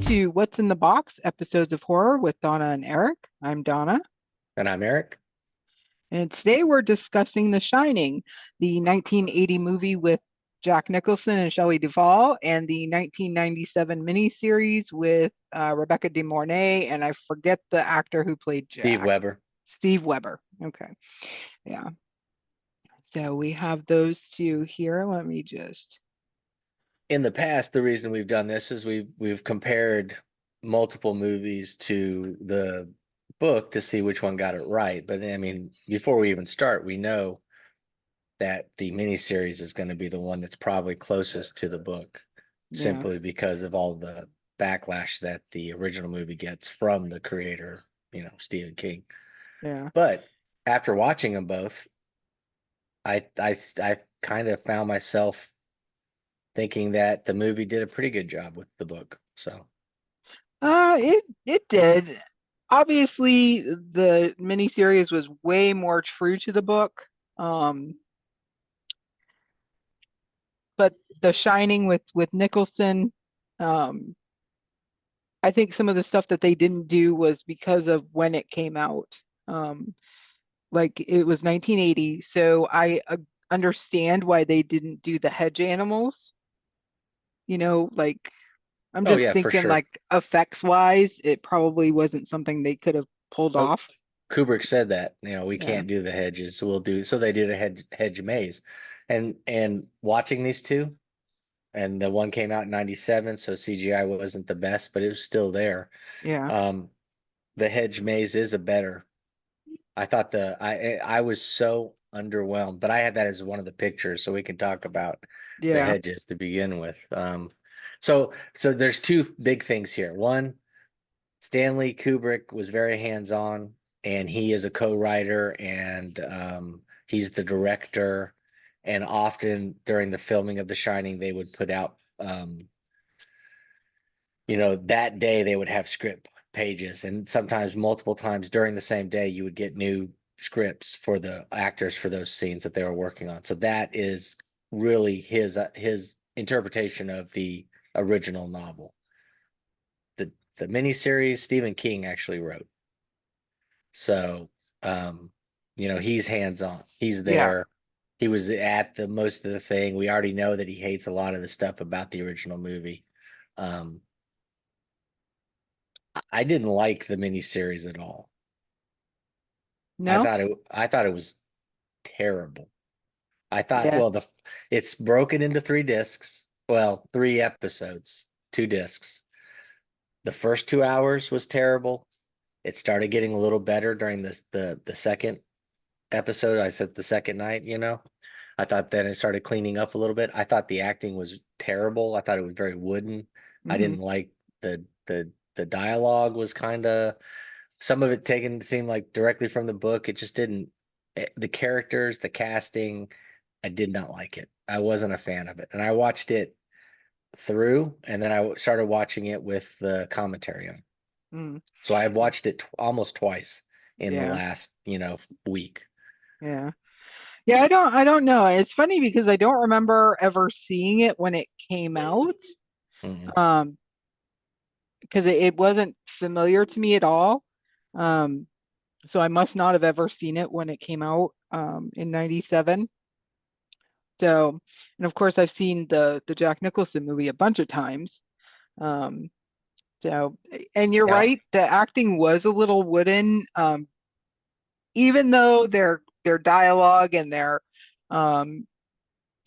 to What's in the Box episodes of horror with Donna and Eric. I'm Donna, And I'm Eric. and today we're discussing The Shining, the 1980 movie with Jack Nicholson and Shelley Duvall, and the 1997 miniseries with Rebecca De Mornay, and I forget the actor who played Steve Jack. Weber. Steve Weber. Okay. Yeah. So we have those two here. Let me just. In the past, the reason we've done this is we've compared multiple movies to the book to see which one got it right. But I mean, before we even start, we know that the miniseries is going to be the one that's probably closest to the book, Yeah. simply because of all the backlash that the original movie gets from the creator, Stephen King. Yeah. But after watching them both, I kind of found myself thinking that the movie did a pretty good job with the book. So, It did. Obviously, the miniseries was way more true to the book. Um, but The Shining with Nicholson, um, I think some of the stuff that they didn't do was because of when it came out. Like it was 1980, so I understand why they didn't do the hedge animals. Like I'm oh just yeah, for thinking sure. like effects wise, it probably wasn't something they could have pulled Oh, off. Kubrick said that, we Yeah. can't do the hedges. So we'll do, so they did a hedge maze. And watching these two, and the one came out in 97, so CGI wasn't the best, but it was still there. Yeah. Um, the hedge maze is a better. I thought I was so underwhelmed, but I had that as one of the pictures, so we can talk about the Yeah. hedges to begin with. So there's two big things here. One, Stanley Kubrick was very hands-on, and he is a co-writer, and he's the director. And often during the filming of The Shining, they would put out, that day they would have script pages, and sometimes multiple times during the same day, you would get new scripts for the actors for those scenes that they were working on. So that is really his interpretation of the original novel. The miniseries Stephen King actually wrote. So, um, he's hands on. He's Yeah. there. He was at the most of the thing. We already know that he hates a lot of the stuff about the original movie. Um, I didn't like the miniseries at all. No? I thought it was terrible. I thought, Yeah. well, it's broken into three discs. Well, three episodes, two discs. The first 2 hours was terrible. It started getting a little better during the second episode. I said the second night. I thought then it started cleaning up a little bit. I thought the acting was terrible. I thought it was very wooden. I Hmm. didn't like the dialogue was kind of, some of it taken seemed like directly from the book. It just didn't, the characters, the casting, I did not like it. I wasn't a fan of it. And I watched it through, and then I started watching it with the commentary on. Mm. So I watched it almost twice in the Yeah. last, week. Yeah. Yeah, I don't know. It's funny because I don't remember ever seeing it when it came out. Mhm. Um, because it wasn't familiar to me at all. Um, so I must not have ever seen it when it came out in 97. So, and of course I've seen the Jack Nicholson movie a bunch of times. Um, so and you're Now, right, the acting was a little wooden. Even though their dialogue and their um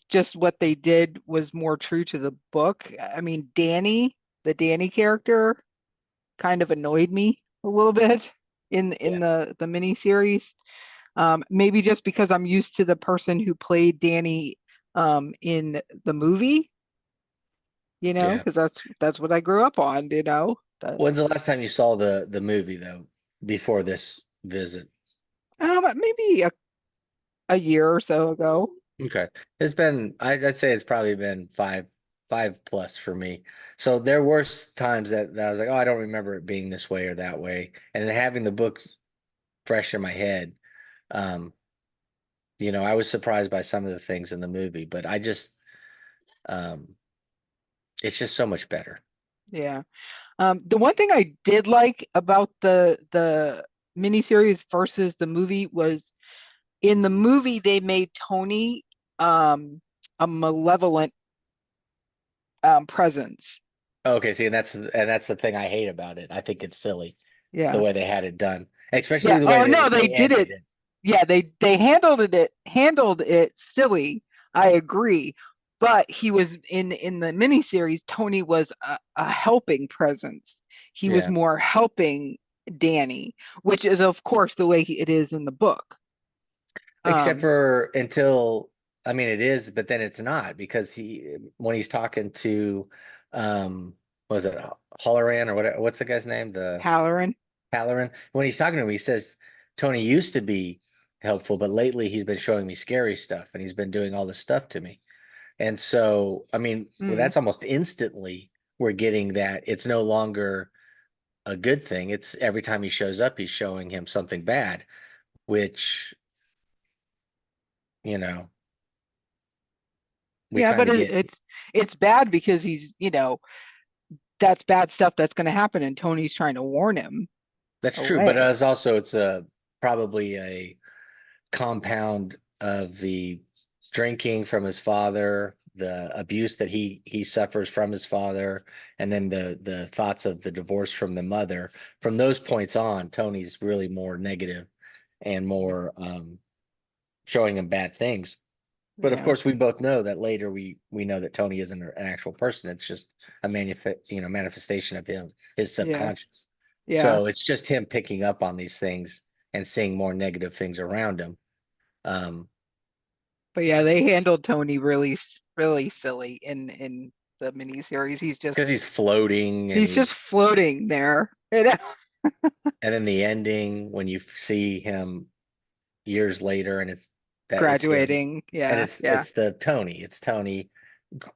just what they did was more true to the book. I mean, the Danny character kind of annoyed me a little bit in yeah, the mini series. Maybe just because I'm used to the person who played Danny in the movie, yeah. because that's what I grew up on. When's the last time you saw the movie though? Before this visit? Maybe a year or so ago. Okay, it's been. I'd say it's probably been five plus for me. So there were times that I was like, oh, I don't remember it being this way or that way, and then having the book fresh in my head. Um, I was surprised by some of the things in the movie, but um, it's just so much better. Yeah. The one thing I did like about the miniseries versus the movie was in the movie they made Tony um a malevolent presence. Okay, see, and that's the thing I hate about it. I think it's silly the Yeah. way they had it done, especially Yeah. the way Oh no, that they they did ended it. it. Yeah, they handled it silly. I agree. But he was in the miniseries, Tony was a helping presence. He was Yeah. more helping Danny, which is of course the way it is in the book. Except Um, for until, I mean, it is, but then it's not because when he's talking to, was it Halloran or what's the guy's name? The Halloran. Halloran. When he's talking to him, he says, Tony used to be helpful, but lately he's been showing me scary stuff and he's been doing all this stuff to me. And so, I mean, well, Mm, that's almost instantly we're getting that it's no longer a good thing. It's every time he shows up, he's showing him something bad, which, you know, we yeah, kind but of get. it's bad because that's bad stuff that's going to happen, and Tony's trying to warn him That's true, but away. it's a probably a compound of the drinking from his father, the abuse that he suffers from his father, and then the thoughts of the divorce from the mother. From those points on, Tony's really more negative and more showing him bad things. But of Yeah, course, we both know that later we know that Tony isn't an actual person. It's just a manifestation of him, his yeah, subconscious. yeah. So it's just him picking up on these things and seeing more negative things around him. But yeah, they handled Tony really silly in the miniseries. Because he's floating and He's just floating there. and in the ending when you see him years later and it's him Graduating. and Yeah, yeah, it's Tony,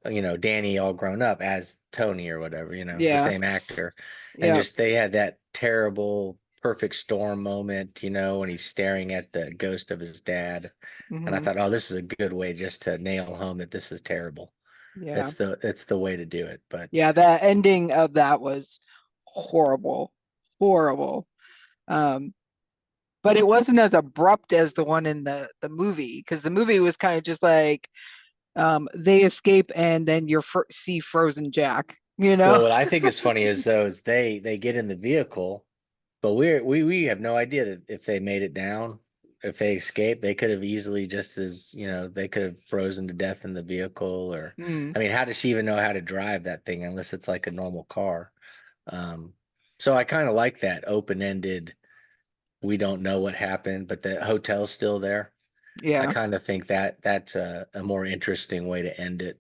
Danny all grown up as Tony or whatever, the yeah, same actor. And yeah. just they had that terrible perfect storm moment, when he's staring at the ghost of his dad. And I Hmm. thought, oh, this is a good way just to nail home that this is terrible. Yeah, It's the way to do it. But yeah. The ending of that was horrible, horrible. Um, but it wasn't as abrupt as the one in the movie, because the movie was kind of just like they escape and then see frozen Jack, you know? well, what I think is funny is though is they get in the vehicle, but we have no idea that if they made it down, if they escaped, they could have easily just as they could have frozen to death in the vehicle. Or Mm, I mean, how does she even know how to drive that thing unless it's like a normal car? Um, so I kind of like that open-ended. We don't know what happened, but the hotel's still there. I yeah. kind of think that that's a more interesting way to end it.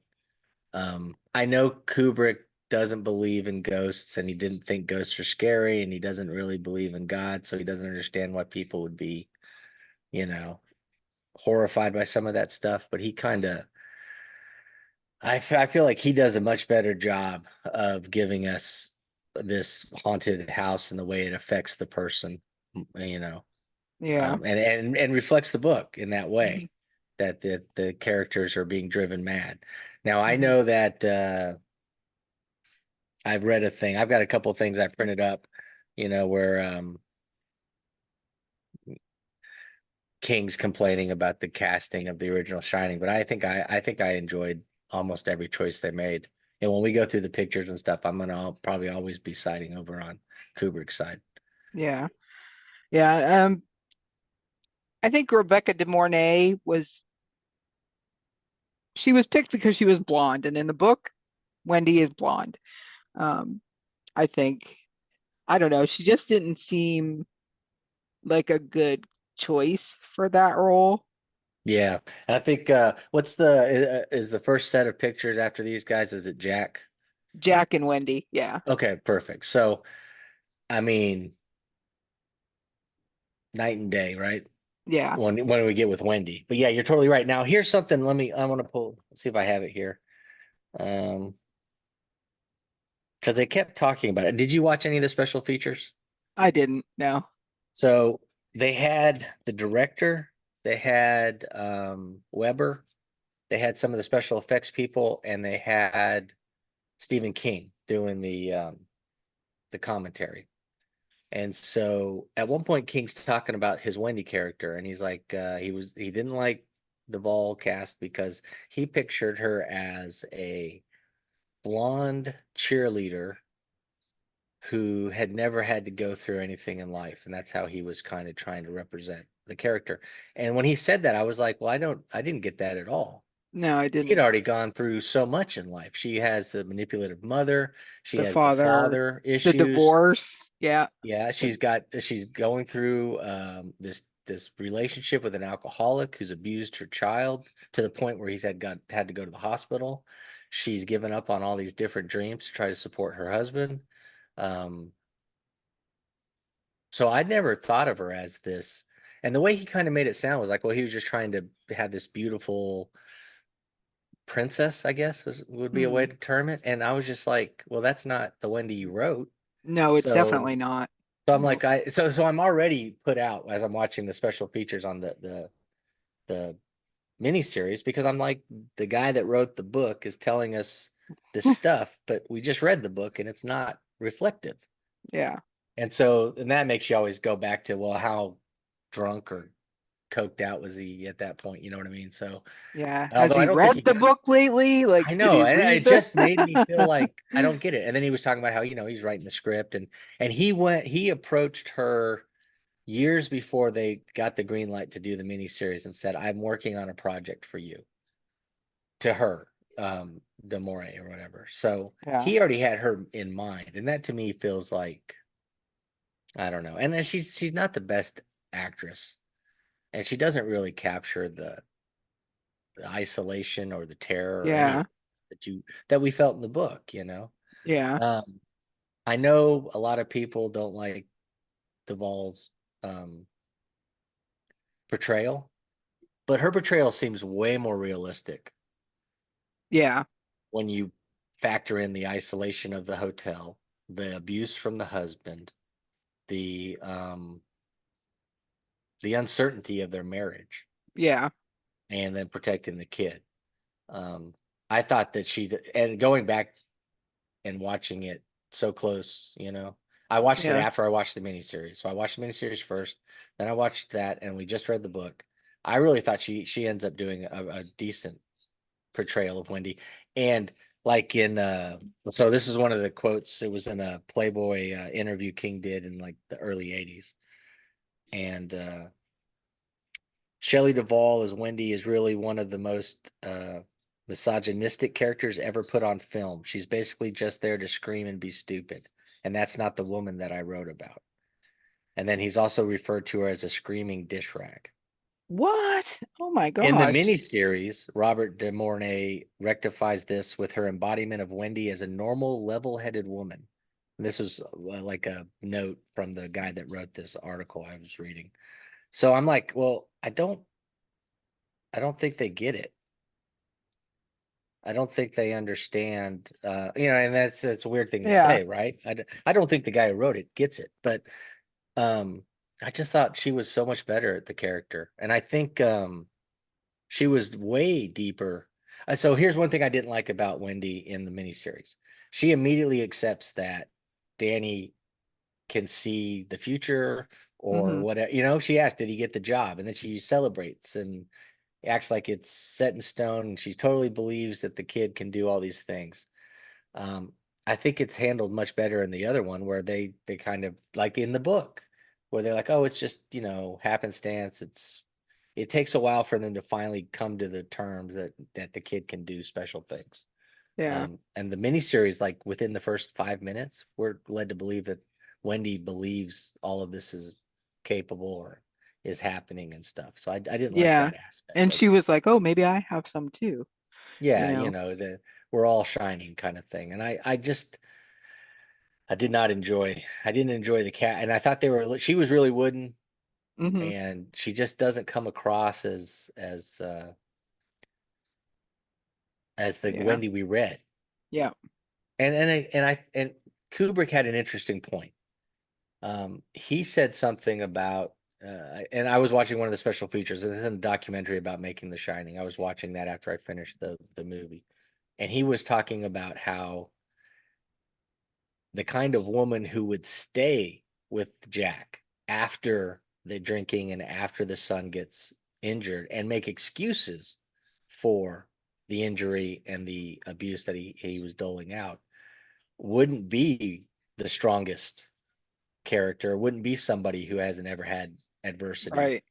I know Kubrick doesn't believe in ghosts and he didn't think ghosts are scary and he doesn't really believe in God, so he doesn't understand why people would be, you know, horrified by some of that stuff. But he kind of, I feel like he does a much better job of giving us this haunted house and the way it affects the person, you know, Yeah. and reflects the book in that Hmm. way that the characters are being driven mad. Now I Hmm. know that I've read a thing. I've got a couple of things I printed up, where King's complaining about the casting of the original Shining, but I think I enjoyed almost every choice they made. And when we go through the pictures and stuff, I'm gonna probably always be siding over on Kubrick's side. Yeah. Yeah. I think Rebecca De Mornay she was picked because she was blonde, and in the book, Wendy is blonde. Um, I think I don't know. She just didn't seem like a good choice for that role. Yeah, and I think what's the is the first set of pictures after these guys? Is it Jack? Jack and Wendy. Yeah. Okay, perfect. So I mean, night and day, right? Yeah. When we get with Wendy. But yeah, you're totally right. Now here's something. I want to see if I have it here. Um, because they kept talking about it. Did you watch any of the special features? I didn't know. So they had the director, they had Weber, they had some of the special effects people, and they had Stephen King doing the the commentary. And so at one point, King's talking about his Wendy character, and he's like, he didn't like the Vol cast because he pictured her as a blonde cheerleader who had never had to go through anything in life, and that's how he was kind of trying to represent the character. And when he said that, I was like, well, I didn't get that at all. No, I She had didn't. already gone through so much in life. She has the manipulative mother, she The has the father, father the issues. divorce. Yeah. Yeah, The, she's going through this relationship with an alcoholic who's abused her child to the point where had to go to the hospital. She's given up on all these different dreams to try to support her husband. Um, so I'd never thought of her as this. And the way he kind of made it sound was like, well, he was just trying to have this beautiful princess, I guess would be a way hmm. to term it. And I was just like, well, that's not the Wendy you wrote. No, it's So definitely not. So I'm No. like, so I'm already put out as I'm watching the special features on the miniseries because I'm like, the guy that wrote the book is telling us this stuff, but we just read the book and it's not reflective. Yeah. And that makes you always go back to, well, how drunk or coked out was he at that point? You know what I mean? So Yeah. Has although I he don't think he read the got, book lately? Like, I did know, he and it read the? just made me feel like I don't get it. And then he was talking about how, he's writing the script and he approached her years before they got the green light to do the miniseries and said, I'm working on a project for you to her, Demore or whatever. So Yeah. he already had her in mind. And that to me feels like, I don't know. And then she's not the best actress. And she doesn't really capture the isolation or the terror or any of Yeah. that we felt in the book. Yeah. Um, I know a lot of people don't like Duvall's um portrayal. But her portrayal seems way more realistic Yeah. when you factor in the isolation of the hotel, the abuse from the husband, the um the uncertainty of their marriage, Yeah. and then protecting the kid. Um, I thought that and going back and watching it so close. I watched it Yeah. after I watched the miniseries. So I watched the miniseries first, then I watched that, and we just read the book. I really thought she ends up doing a decent portrayal of Wendy. And like so this is one of the quotes. It was in a Playboy interview King did in like the early 80s. And Shelley Duvall as Wendy is really one of the most misogynistic characters ever put on film. She's basically just there to scream and be stupid. And that's not the woman that I wrote about. And then he's also referred to her as a screaming dish rag. What? Oh my In the gosh. miniseries, Robert De Mornay rectifies this with her embodiment of Wendy as a normal, level-headed woman. And this was like a note from the guy that wrote this article I was reading. So I'm like, well, I don't think they get it. I don't think they understand, and that's a weird thing to Yeah. say, right? I don't think the guy who wrote it gets it, but um, I just thought she was so much better at the character, and I think she was way deeper. So here's one thing I didn't like about Wendy in the miniseries. She immediately accepts that Danny can see the future or Hmm. whatever. She asked, did he get the job? And then she celebrates and acts like it's set in stone. And she totally believes that the kid can do all these things. Um, I think it's handled much better in the other one where they kind of like in the book where they're like, oh, it's just happenstance. It takes a while for them to finally come to the terms that the kid can do special things. Yeah. And the miniseries, like within the first 5 minutes, we're led to believe that Wendy believes all of this is capable or is happening and stuff. So I didn't like Yeah. that aspect And of she it. was like, "Oh, maybe I have some too." You Yeah, know. the we're all shining kind of thing. And I didn't enjoy the cat. And I thought she was really wooden Hmm. and she just doesn't come across as the Yeah. Wendy we read. Yeah. And Kubrick had an interesting point. He said something about, and I was watching one of the special features. This is a documentary about making The Shining. I was watching that after I finished the movie, and he was talking about how the kind of woman who would stay with Jack after the drinking and after the son gets injured and make excuses for the injury and the abuse that he was doling out wouldn't be the strongest character, wouldn't be somebody who hasn't ever had adversity. Right.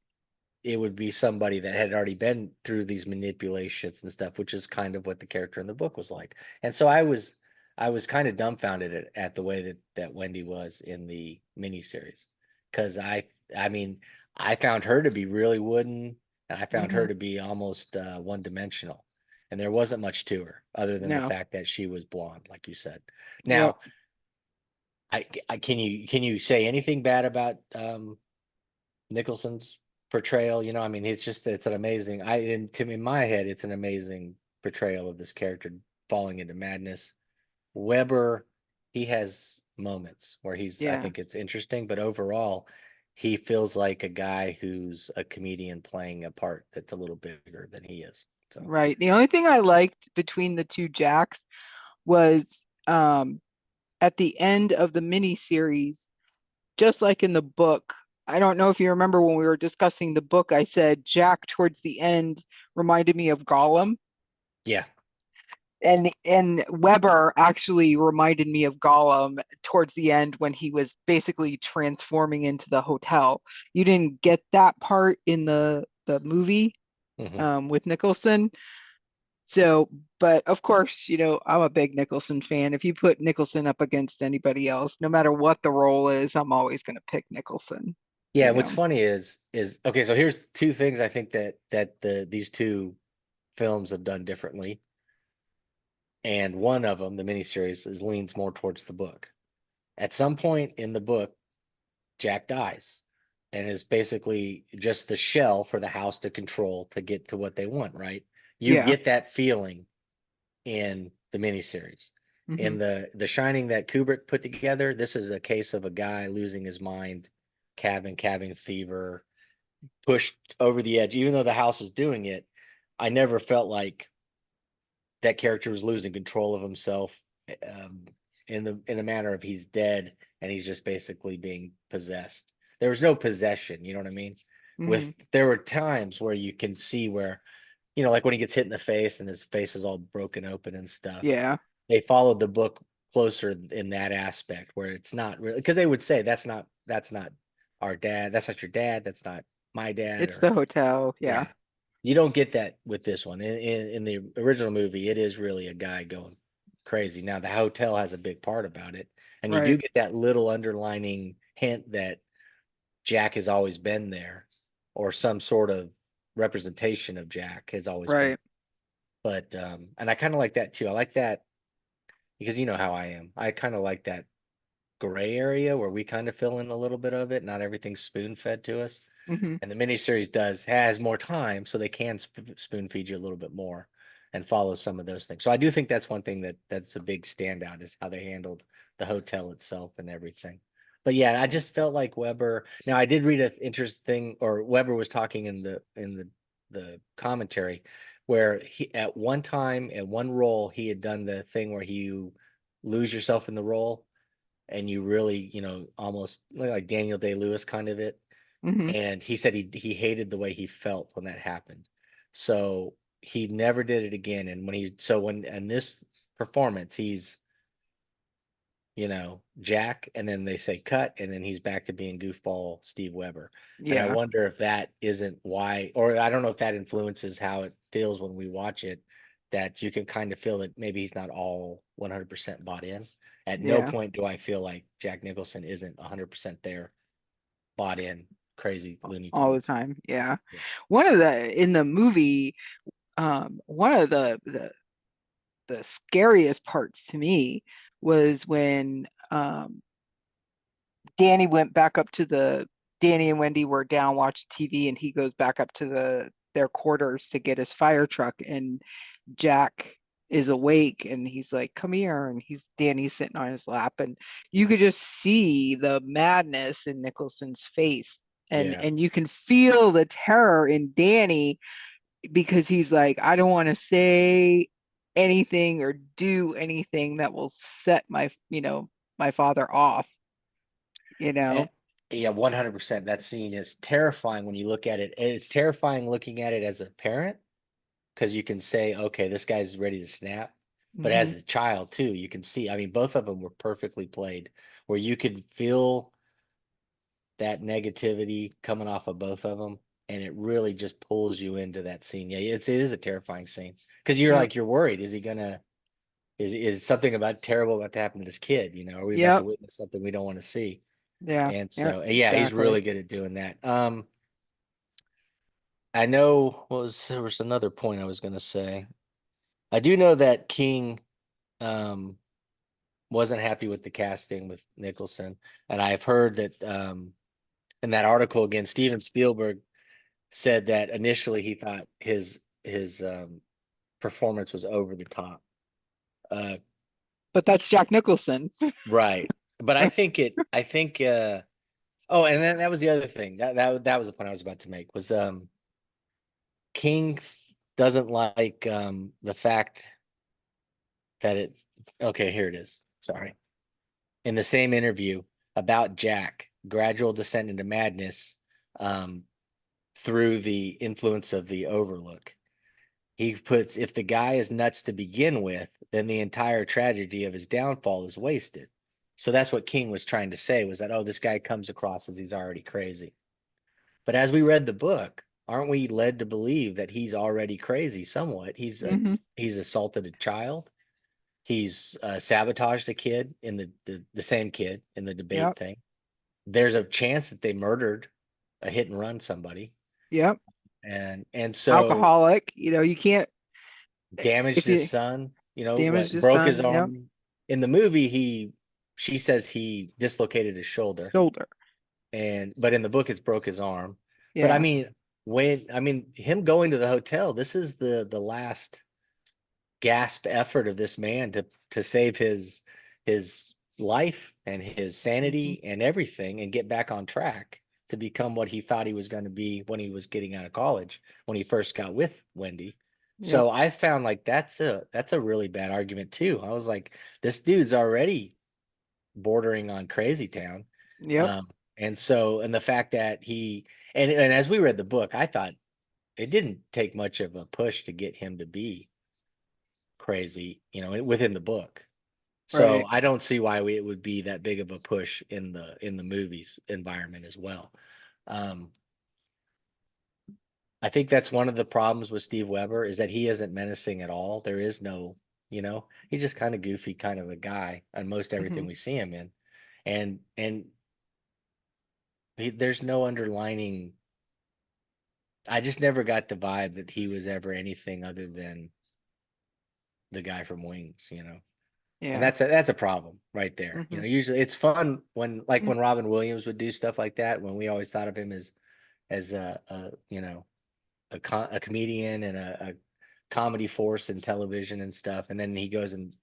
It would be somebody that had already been through these manipulations and stuff, which is kind of what the character in the book was like. And so I was kind of dumbfounded at the way that Wendy was in the miniseries because I mean I found her to be really wooden and I found Hmm. her to be almost one dimensional. And there wasn't much to her other than the No. fact that she was blonde, like you said. Yep. Now, I can you say anything bad about Nicholson's portrayal? I mean, it's an amazing. In my head, it's an amazing portrayal of this character falling into madness. Weber, he has moments where I Yeah. think it's interesting, but overall, he feels like a guy who's a comedian playing a part that's a little bigger than he is. So, Right. The only thing I liked between the two Jacks was at the end of the miniseries, just like in the book. I don't know if you remember when we were discussing the book, I said Jack towards the end reminded me of Gollum. yeah. And Weber actually reminded me of Gollum towards the end when he was basically transforming into the hotel. You didn't get that part in the movie Hmm. with Nicholson. So, but of course, I'm a big Nicholson fan. If you put Nicholson up against anybody else, no matter what the role is, I'm always going to pick Nicholson, Yeah, you what's know. funny is okay, so here's two things I think that these two films have done differently. And one of them, the miniseries, leans more towards the book. At some point in the book, Jack dies and is basically just the shell for the house to control to get to what they want, right? You Yeah. get that feeling in the miniseries. Hmm. In the Shining that Kubrick put together, this is a case of a guy losing his mind, cabin fever, pushed over the edge. Even though the house is doing it, I never felt like that character was losing control of himself um, in the manner of he's dead and he's just basically being possessed. There was no possession, you know what I mean? Hmm. There were times where you can see where, like when he gets hit in the face and his face is all broken open and stuff. Yeah. They followed the book closer in that aspect where it's not really because they would say that's not our dad, that's not your dad, that's not my dad, It's or the hotel. Yeah. yeah, you don't get that with this one. In the original movie, it is really a guy going crazy. Now, the hotel has a big part about it, and you do Right. get that little underlining hint that Jack has always been there, or some sort of representation of Jack has always been. Right. But and I kind of like that too. I like that because you know how I am. I kind of like that gray area where we kind of fill in a little bit of it. Not everything's spoon fed to us. Hmm. And the miniseries has more time, so they can spoon feed you a little bit more and follow some of those things. So I do think that's one thing that's a big standout is how they handled the hotel itself and everything. But yeah, I Yeah. just felt like Weber. Now I did read an interesting, or Weber was talking in the commentary where he at one time at one role he had done the thing where you lose yourself in the role and you really almost like Daniel Day-Lewis kind of it, Hmm. and he said he hated the way he felt when that happened. So he never did it again. And when in this performance, he's Jack, and then they say cut, and then he's back to being goofball Steve Weber. And I Yeah. wonder if that isn't why, or I don't know if that influences how it feels when we watch it, that you can kind of feel that maybe he's not all 100% bought in. At no Yeah. point do I feel like Jack Nicholson isn't 100% there, bought in, crazy Looney All the Tunes. time. Yeah. Yeah. One of the in the movie, one of the scariest parts to me was when Danny and Wendy were down watching TV and he goes back up to their quarters to get his fire truck and Jack is awake and he's like, "Come here," and Danny's sitting on his lap and you could just see the madness in Nicholson's face and Yeah. and you can feel the terror in Danny because he's like, I don't want to say anything or do anything that will set my, my father off, you And know? yeah, 100%. That scene is terrifying when you look at it. And it's terrifying looking at it as a parent because you can say, okay, this guy's ready to snap. But Hmm. as a child too, you can see, I mean, both of them were perfectly played where you could feel that negativity coming off of both of them. And it really just pulls you into that scene. Yeah, it is a terrifying scene because you're Yep. like, you're worried. Is he gonna, is something about terrible about to happen to this kid? You know, are we about to Yep. witness something we don't want to see? Yeah. And Yeah. so, yeah, he's Exactly. really good at doing that. I know what was there was another point I was gonna say. I do know that King um wasn't happy with the casting with Nicholson, and I've heard that in that article again, Steven Spielberg said that initially he thought his performance was over the top. Uh, But that's Jack Nicholson. right, but I think oh, and then that was the other thing that was the point I was about to make was King doesn't like the fact that it okay, here it is. Sorry. In the same interview about Jack, gradual descent into madness um, through the influence of the Overlook. He puts, if the guy is nuts to begin with, then the entire tragedy of his downfall is wasted. So that's what King was trying to say was that, oh, this guy comes across as he's already crazy. But as we read the book, aren't we led to believe that he's already crazy somewhat? Hmm. He's assaulted a child. He's sabotaged a kid in the same kid in the debate Yep. thing. There's a chance that they murdered a hit and run somebody, Yep. and so Alcoholic, you can't, damaged if his you son. You know damage what? his Broke his son, yep. arm. In the movie, she says he dislocated his shoulder, Shoulder. and but in the book, it's broke his arm. But I Yeah. mean, him going to the hotel. This is the last gasp effort of this man to save his life and his Hmm. sanity and everything and get back on track to become what he thought he was going to be when he was getting out of college when he first got with Wendy. Yep. So I found like that's a really bad argument too. I was like, this dude's already bordering on crazy town. Yep. Um, and the fact that and as we read the book, I thought it didn't take much of a push to get him to be crazy, within the book. So Right. I don't see why it would be that big of a push in the movies environment as well. Um, I think that's one of the problems with Steve Weber is that he isn't menacing at all. There is no, he's just kind of goofy, kind of a guy on most Hmm. everything we see him in, and there's no underlining. I just never got the vibe that he was ever anything other than the guy from Wings. And Yeah. that's a problem right there. Hmm. Usually it's fun when Robin Williams would do stuff like that, when we always thought of him as a comedian and a comedy force in television and stuff. And then he goes and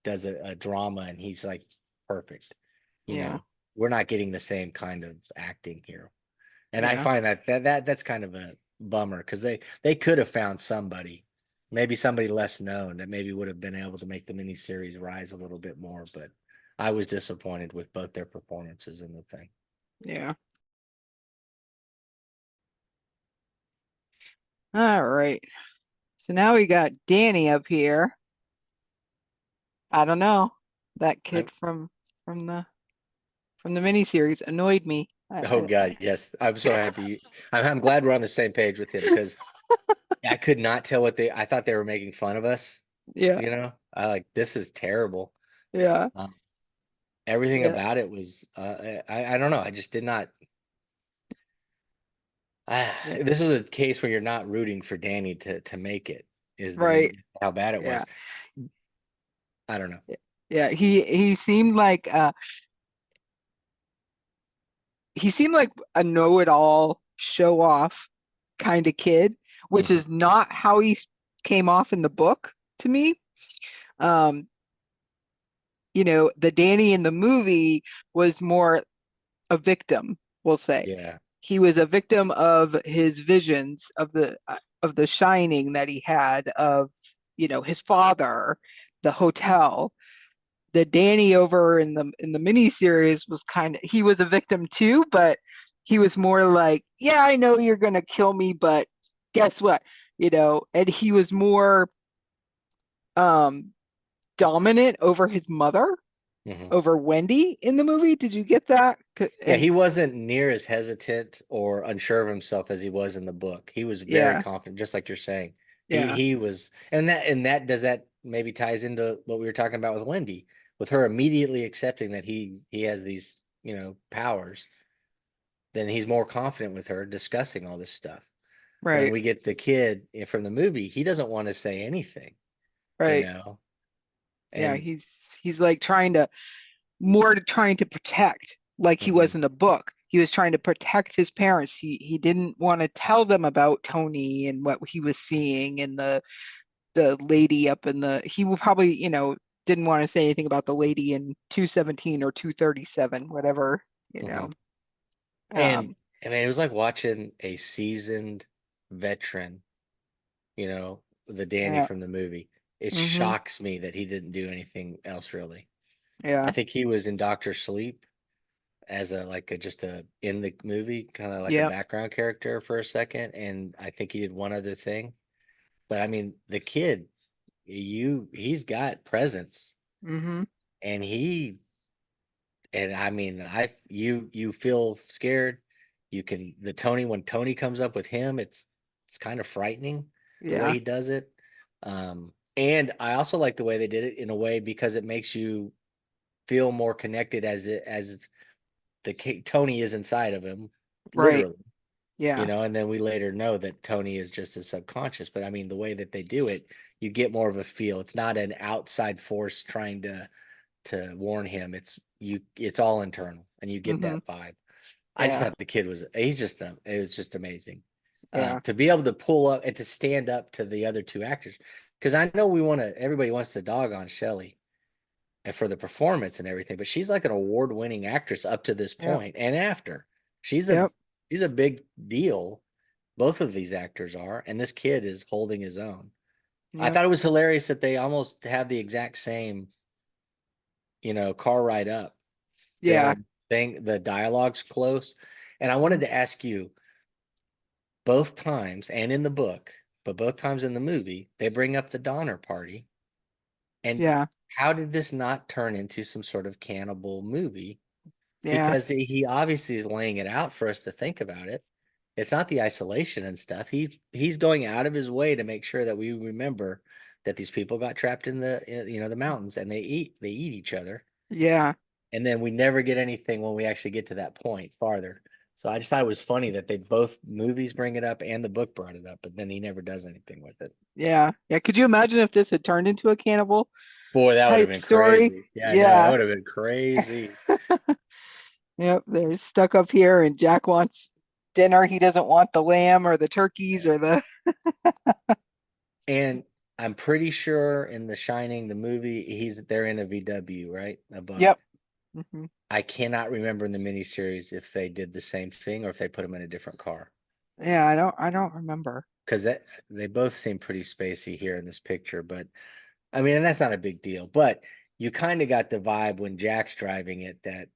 does a drama and he's like perfect. You Yeah. know, we're not getting the same kind of acting here. And I Yeah. find that's kind of a bummer because they could have found somebody, maybe somebody less known that maybe would have been able to make the miniseries rise a little bit more. But I was disappointed with both their performances in the thing. Yeah. All right. So now we got Danny up here. I don't know. That I, kid from the miniseries annoyed me. oh God, yes, I'm so happy. I'm glad we're on the same page with him because I could not tell I thought they were making fun of us. Yeah. I like this is terrible. Yeah. Um, everything Yeah. about it was I don't know. I just did not. Yeah. This is a case where you're not rooting for Danny to make it. Is the Right. movie how bad it Yeah. was? I don't know. Yeah. He seemed like a know-it-all, show-off kind of kid, which Mhm. is not how he came off in the book to me. Um, the Danny in the movie was more a victim, we'll say. Yeah, He was a victim of his visions of the shining that he had of, his father, the hotel. the Danny over in the miniseries was kind of, he was a victim too, but he was more like, yeah, I know you're gonna kill me, but guess what? And he was more um dominant over his mother, Hmm. over Wendy in the movie. Did you get that? Yeah, he And wasn't near as hesitant or unsure of himself as he was in the book. He was very yeah, confident, just like you're saying. He yeah, he was, and that does that maybe ties into what we were talking about with Wendy, with her immediately accepting that he has these, powers. Then he's more confident with her discussing all this stuff. When right, we get the kid from the movie, he doesn't want to say anything, you right. know. Yeah, And he's like trying to protect, like he mhm, was in the book. He was trying to protect his parents. He didn't want to tell them about Tony and what he was seeing, and the lady up in the, he will probably, didn't want to say anything about the lady in 217 or 237, whatever, you know. mhm. and Um, and it was like watching a seasoned veteran, the Danny yeah, from the movie. It mm-hmm, shocks me that he didn't do anything else really. I yeah, think he was in Doctor Sleep as a like a just a in the movie, kind of like a yep, background character for a second, and I think he did one other thing. But I mean, the kid, he's got presence, mm-hmm, and I mean, you feel scared. You can the Tony when Tony comes up with him, it's kind of frightening the way yeah, he does it. And I also like the way they did it in a way because it makes you feel more connected as Tony is inside of him, right, literally. yeah, And then we later know that Tony is just a subconscious. But I mean, the way that they do it, you get more of a feel. It's not an outside force trying to warn him. It's all internal, and you get mm-hmm, that vibe. I just yeah, thought the kid was he's just it was just amazing yeah, to be able to pull up and to stand up to the other two actors, because I know everybody wants to dog on Shelley and for the performance and everything, but she's like an award-winning actress up to this yep, point and after. She's a yep, she's a big deal. Both of these actors are, and this kid is holding his own. I yep, thought it was hilarious that they almost have the exact same, car ride up yeah, film thing. The dialogue's close. And I wanted mm, to ask you both times and in the book, but both times in the movie, they bring up the Donner Party. And yeah, how did this not turn into some sort of cannibal movie? yeah, Because he obviously is laying it out for us to think about it. It's not the isolation and stuff. He's going out of his way to make sure that we remember that these people got trapped in the mountains and they eat each other. yeah, And then we never get anything when we actually get to that point farther. So I just thought it was funny that they both movies bring it up and the book brought it up, but then he never does anything with it. yeah, yeah. Could you imagine if this had turned into a cannibal Boy, that would have type been story? crazy. Yeah, I know that Yeah. would have been crazy. Yep, they're stuck up here and Jack wants dinner. He doesn't want the lamb or the turkeys Yeah. or the And I'm pretty sure in The Shining, the movie, they're in a VW, right? A bug. Yep. Hmm. I cannot remember in the miniseries if they did the same thing or if they put him in a different car. Yeah, I don't remember. Because they both seem pretty spacey here in this picture, but I mean, and that's not a big deal, but you kind of got the vibe when Jack's driving it that,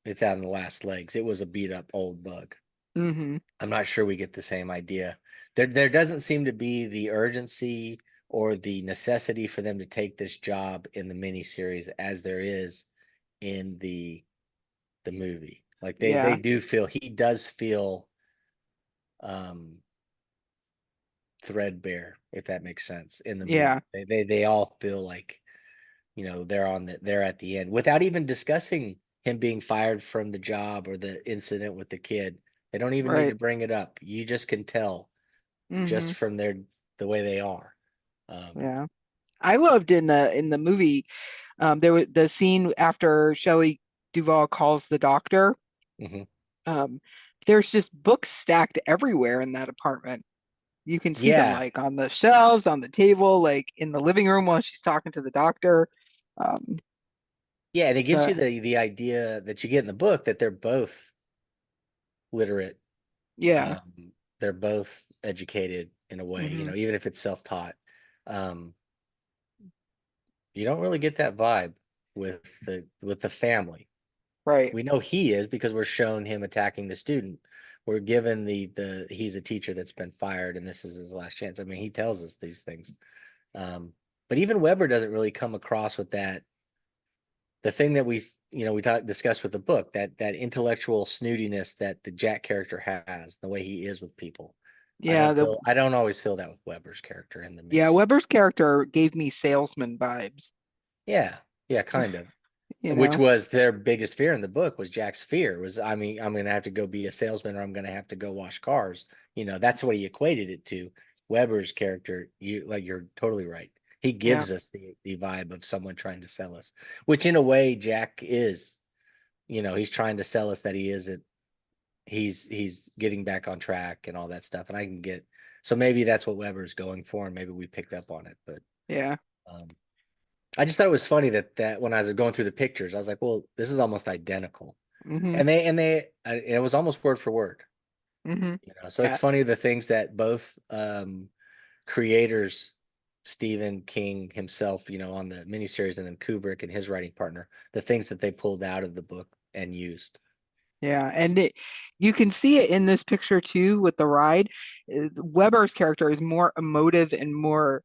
it's out in the last legs. It was a beat up old bug. Hmm. I'm not sure we get the same idea. There doesn't seem to be the urgency or the necessity for them to take this job in the miniseries as there is in the movie. Like they Yeah, do feel he does feel um threadbare, if that makes sense, in the yeah, movie. They all feel like they're at the end without even discussing him being fired from the job or the incident with the kid. They don't even need to right. bring it up. You just can tell Hmm. just from the way they are. Yeah. I loved in the movie, there was the scene after Shelley Duvall calls the doctor. Mhm. Um, there's just books stacked everywhere in that apartment. You can see them Yeah, like on the shelves, on the table, like in the living room while she's talking to the doctor. Um, yeah, and it gives so you the idea that you get in the book that they're both literate. yeah. They're both educated in a way, Hmm. even if it's self-taught. Um, you don't really get that vibe. with the family. Right. We know he is because we're shown him attacking the student. We're given the he's a teacher that's been fired and this is his last chance. I mean, he tells us these things. Um, but even Weber doesn't really come across with that. The thing that we discussed with the book, that intellectual snootiness that the Jack character has, the way he is with people. Yeah, I don't always feel that with Weber's character in the yeah, miniseries. Weber's character gave me salesman vibes, Yeah, yeah, kind of. you Which know. was their biggest fear in the book was Jack's fear was, I mean, I'm gonna have to go be a salesman or I'm gonna have to go wash cars. That's what he equated it to. Weber's character, you're totally right. He Yeah, gives us the vibe of someone trying to sell us, which in a way Jack is. He's trying to sell us that he isn't. He's getting back on track and all that stuff. And I can get so maybe that's what Weber's going for, and maybe we picked up on it. But yeah. um, I just thought it was funny that when I was going through the pictures, I was like, well, this is almost identical. Mm-hmm. And it was almost word for word. Mm-hmm. So it's Yeah, funny the things that both creators, Stephen King himself, on the miniseries, and then Kubrick and his writing partner, the things that they pulled out of the book and used. yeah. And you can see it in this picture too with the ride. Weber's character is more emotive and more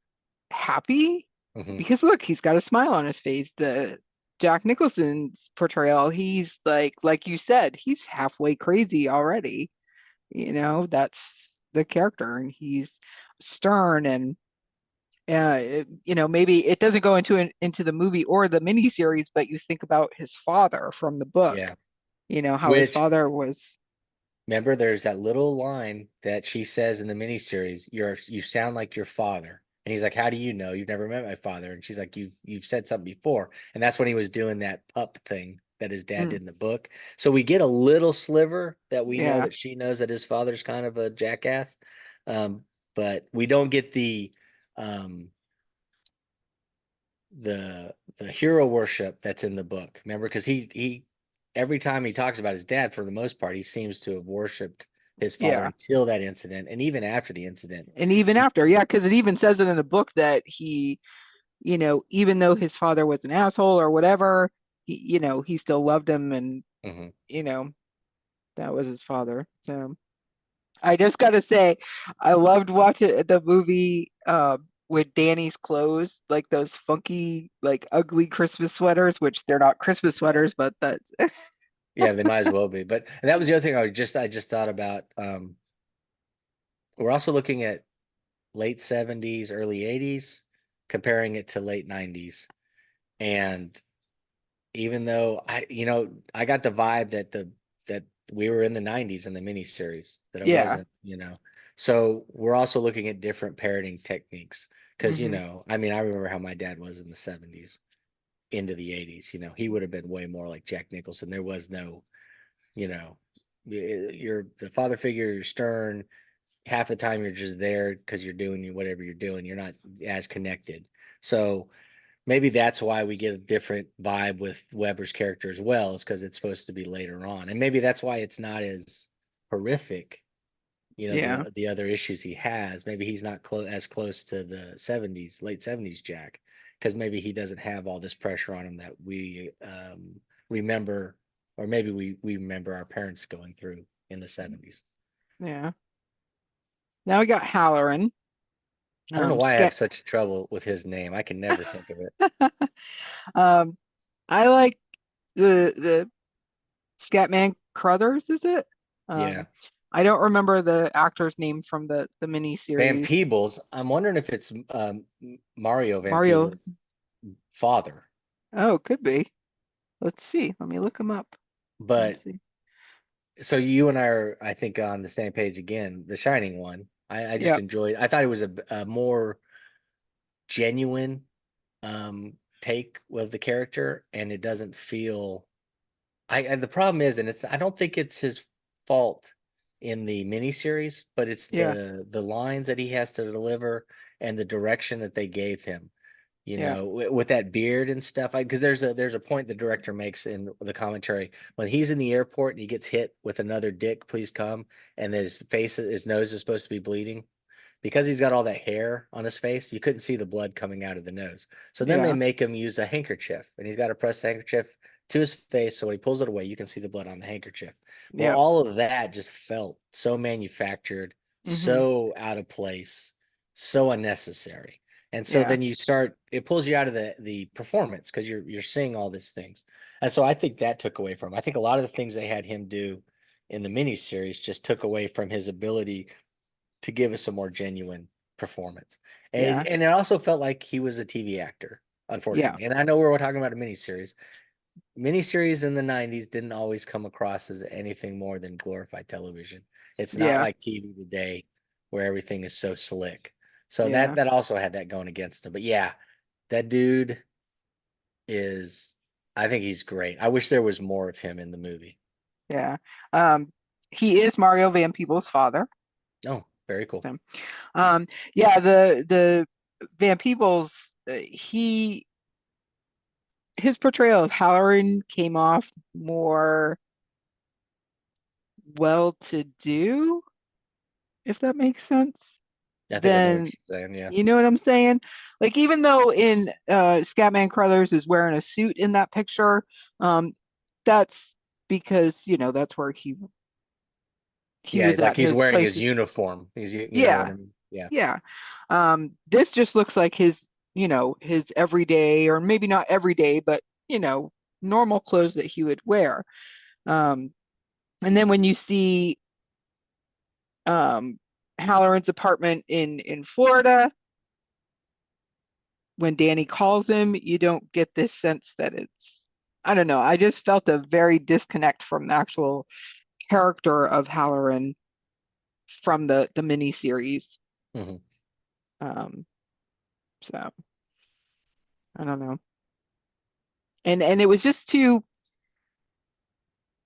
happy Hmm. because look, he's got a smile on his face. The Jack Nicholson's portrayal, he's like you said, he's halfway crazy already. That's the character, and he's stern and maybe it doesn't go into the movie or the miniseries, but you think about his father from the book, Yeah. how his Which father was. Remember, there's that little line that she says in the miniseries, you sound like your father. And he's like, how do you know? You've never met my father. And she's like, you've said something before. And that's when he was doing that pup thing that his dad Mm, did in the book. So we get a little sliver that we know yeah, that she knows that his father's kind of a jackass. Um, but we don't get um the hero worship that's in the book. Remember, because he every time he talks about his dad, for the most part, he seems to have worshipped his father yeah. until that incident, and even after the incident, And even he. after, yeah, because it even says it in the book that he, even though his father was an asshole or whatever, he still loved him, and Mhm. you know that was his father. So I just gotta say, I loved watching the movie with Danny's clothes, like those funky, like ugly Christmas sweaters, which they're not Christmas sweaters, but that. Yeah, they might as well be. But and that was the other thing I just thought about. We're also looking at late 70s, early 80s, comparing it to late 90s, and even though I got the vibe that we were in the 90s in the miniseries, that it Yeah. wasn't. So we're also looking at different parenting techniques because Hmm. I mean, I remember how my dad was in the 70s into the 80s. He would have been way more like Jack Nicholson. There was no, you know, you're the father figure, you're stern. Half the time you're just there because you're doing whatever you're doing. You're not as connected. So maybe that's why we get a different vibe with Weber's character as well, is because it's supposed to be later on. And maybe that's why it's not as horrific, Yeah. the other issues he has. Maybe he's not as close to the 70s, late 70s Jack, because maybe he doesn't have all this pressure on him that we remember, or maybe we remember our parents going through in the 70s. Yeah. Now we got Halloran. I don't know why I have Scat. such trouble with his name. I can never think of it. um, I like the Scatman Crothers, is it? Yeah. Um, I don't remember the actor's name from the mini Van series. Peebles. I'm wondering if it's Mario Van Mario. Peebles' father. Oh, could be. Let's see. Let me look him up. Let me But see. so you and I are, I think, on the same page again. The Shining one. I just Yep. enjoyed. I thought it was a more genuine take with the character, and it doesn't feel. And the problem is, and I don't think it's his fault in the miniseries, but it's Yeah. the lines that he has to deliver and the direction that they gave him. Yeah. With that beard and stuff. Because there's a point the director makes in the commentary when he's in the airport and he gets hit with another "Dick, please come," and his nose is supposed to be bleeding because he's got all that hair on his face, you couldn't see the blood coming out of the nose. So then they Yeah. make him use a handkerchief, and he's got to press the handkerchief to his face. So when he pulls it away, you can see the blood on the handkerchief. Well, Yep. all of that just felt so manufactured, Hmm. so out of place, so unnecessary. And so Yeah. then you start, it pulls you out of the performance because you're seeing all these things. And so I think that took away from him. I think a lot of the things they had him do in the miniseries just took away from his ability to give us a more genuine performance. Yeah. And it also felt like he was a TV actor, Yeah. unfortunately. And I know we're talking about a miniseries. Miniseries in the 90s didn't always come across as anything more than glorified television. It's not Yeah. like TV today where everything is so slick. So Yeah. that also had that going against him. But yeah, that dude is I think he's great. I wish there was more of him in the movie. Yeah. Um, he is Mario Van Peebles' father. Oh, very cool. So, um, yeah, the Van Peebles, he his portrayal of Halloran came off more well-to-do, if that makes sense, I think I know what than you're saying. Yeah. you know what I'm saying? Like even though in Scatman Crothers is wearing a suit in that picture, um, that's because, that's where he Yeah, was like at he's his wearing place. his uniform. You know what Yeah, I mean? Yeah. yeah. This just looks like his everyday, or maybe not everyday, but normal clothes that he would wear. Um, and then when you see um, Halloran's apartment in Florida, when Danny calls him, you don't get this sense that I don't know. I just felt a very disconnect from the actual character of Halloran from the miniseries. Hmm. Um, so I don't know. And it was just too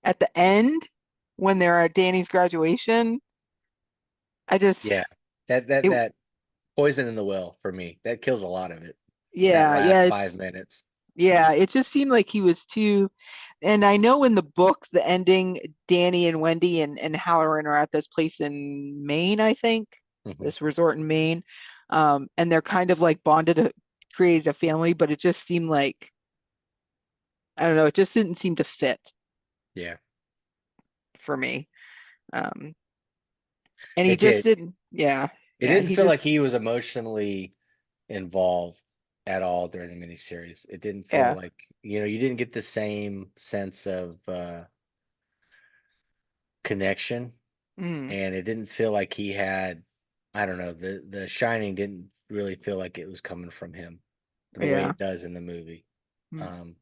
at the end when they're at Danny's graduation. I just Yeah. That it that poison in the well for me. That kills a lot of it. That yeah, yeah, last 5 minutes. yeah, it just seemed like he was too. And I know in the book, the ending, Danny and Wendy and Halloran are at this place in Maine, I think, Hmm. this resort in Maine. And they're kind of like created a family, but it just seemed like, I don't know, it just didn't seem to fit Yeah. for me. Um, and he It just did. didn't, yeah, It yeah, didn't he feel like just, he was emotionally involved at all during the miniseries. It didn't feel yeah, like, you didn't get the same sense of connection, mm, and it didn't feel like he had, I don't know, the Shining didn't really feel like it was coming from him the way yeah, it does in the movie. mm, Um,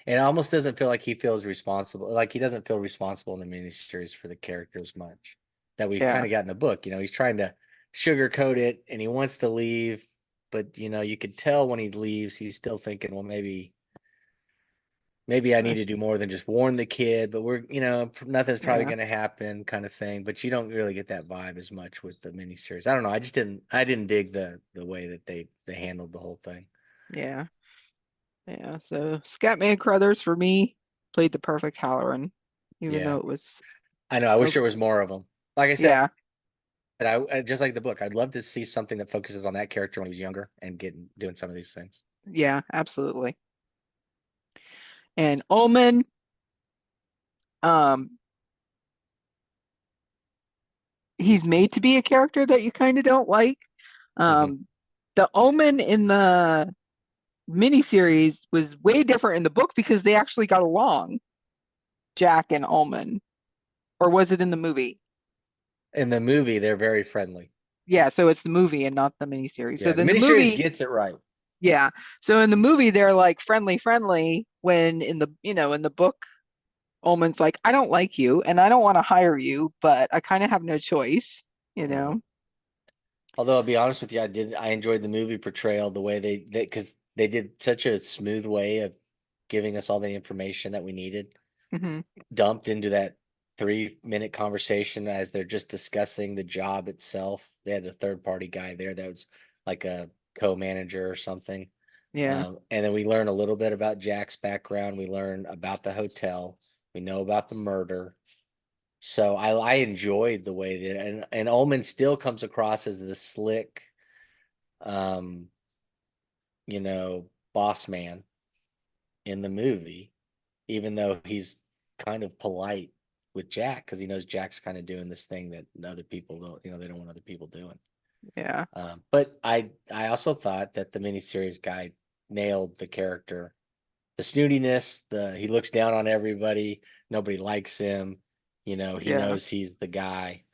and it almost doesn't feel like he feels responsible, like he doesn't feel responsible in the miniseries for the characters much that we kind yeah, of got in the book. He's trying to sugarcoat it and he wants to leave, but you could tell when he leaves, he's still thinking, well, maybe I need to that's, do more than just warn the kid, but nothing's probably yeah, going to happen kind of thing. But you don't really get that vibe as much with the miniseries. I don't know. I didn't dig the way that they handled the whole thing. yeah. Yeah, so Scatman Crothers for me played the perfect Halloran, even Yeah. though it was I know. I wish oh, there was more of them. Like I said, yeah, just like the book, I'd love to see something that focuses on that character when he was younger and getting doing some of these things. yeah, absolutely. And Omen, um, he's made to be a character that you kind of don't like. Hmm. Um, the Omen in the miniseries was way different in the book because they actually got along, Jack and Omen, or was it in the movie? In the movie, they're very friendly. Yeah, so it's the movie and not the miniseries. So Yeah, the then the miniseries movie, gets it right. yeah. So in the movie, they're like friendly, friendly. When in the book, Ullman's like, I don't like you and I don't want to hire you, but I kind of have no choice, you Hmm. know? Although I'll be honest with you, I enjoyed the movie portrayal the way they because they did such a smooth way of giving us all the information that we needed, Hmm. dumped into that 3 minute conversation as they're just discussing the job itself. They had a third party guy there that was like a co-manager or something. Yeah. And then we learn a little bit about Jack's background. We learn about the hotel. We know about the murder. So I enjoyed the way that, and Ullman still comes across as the slick, um, boss man in the movie, even though he's kind of polite with Jack because he knows Jack's kind of doing this thing that other people don't, they don't want other people doing. Yeah. But I also thought that the miniseries guy nailed the character, the snootiness, the he looks down on everybody, nobody likes him, he Yeah. knows he's the guy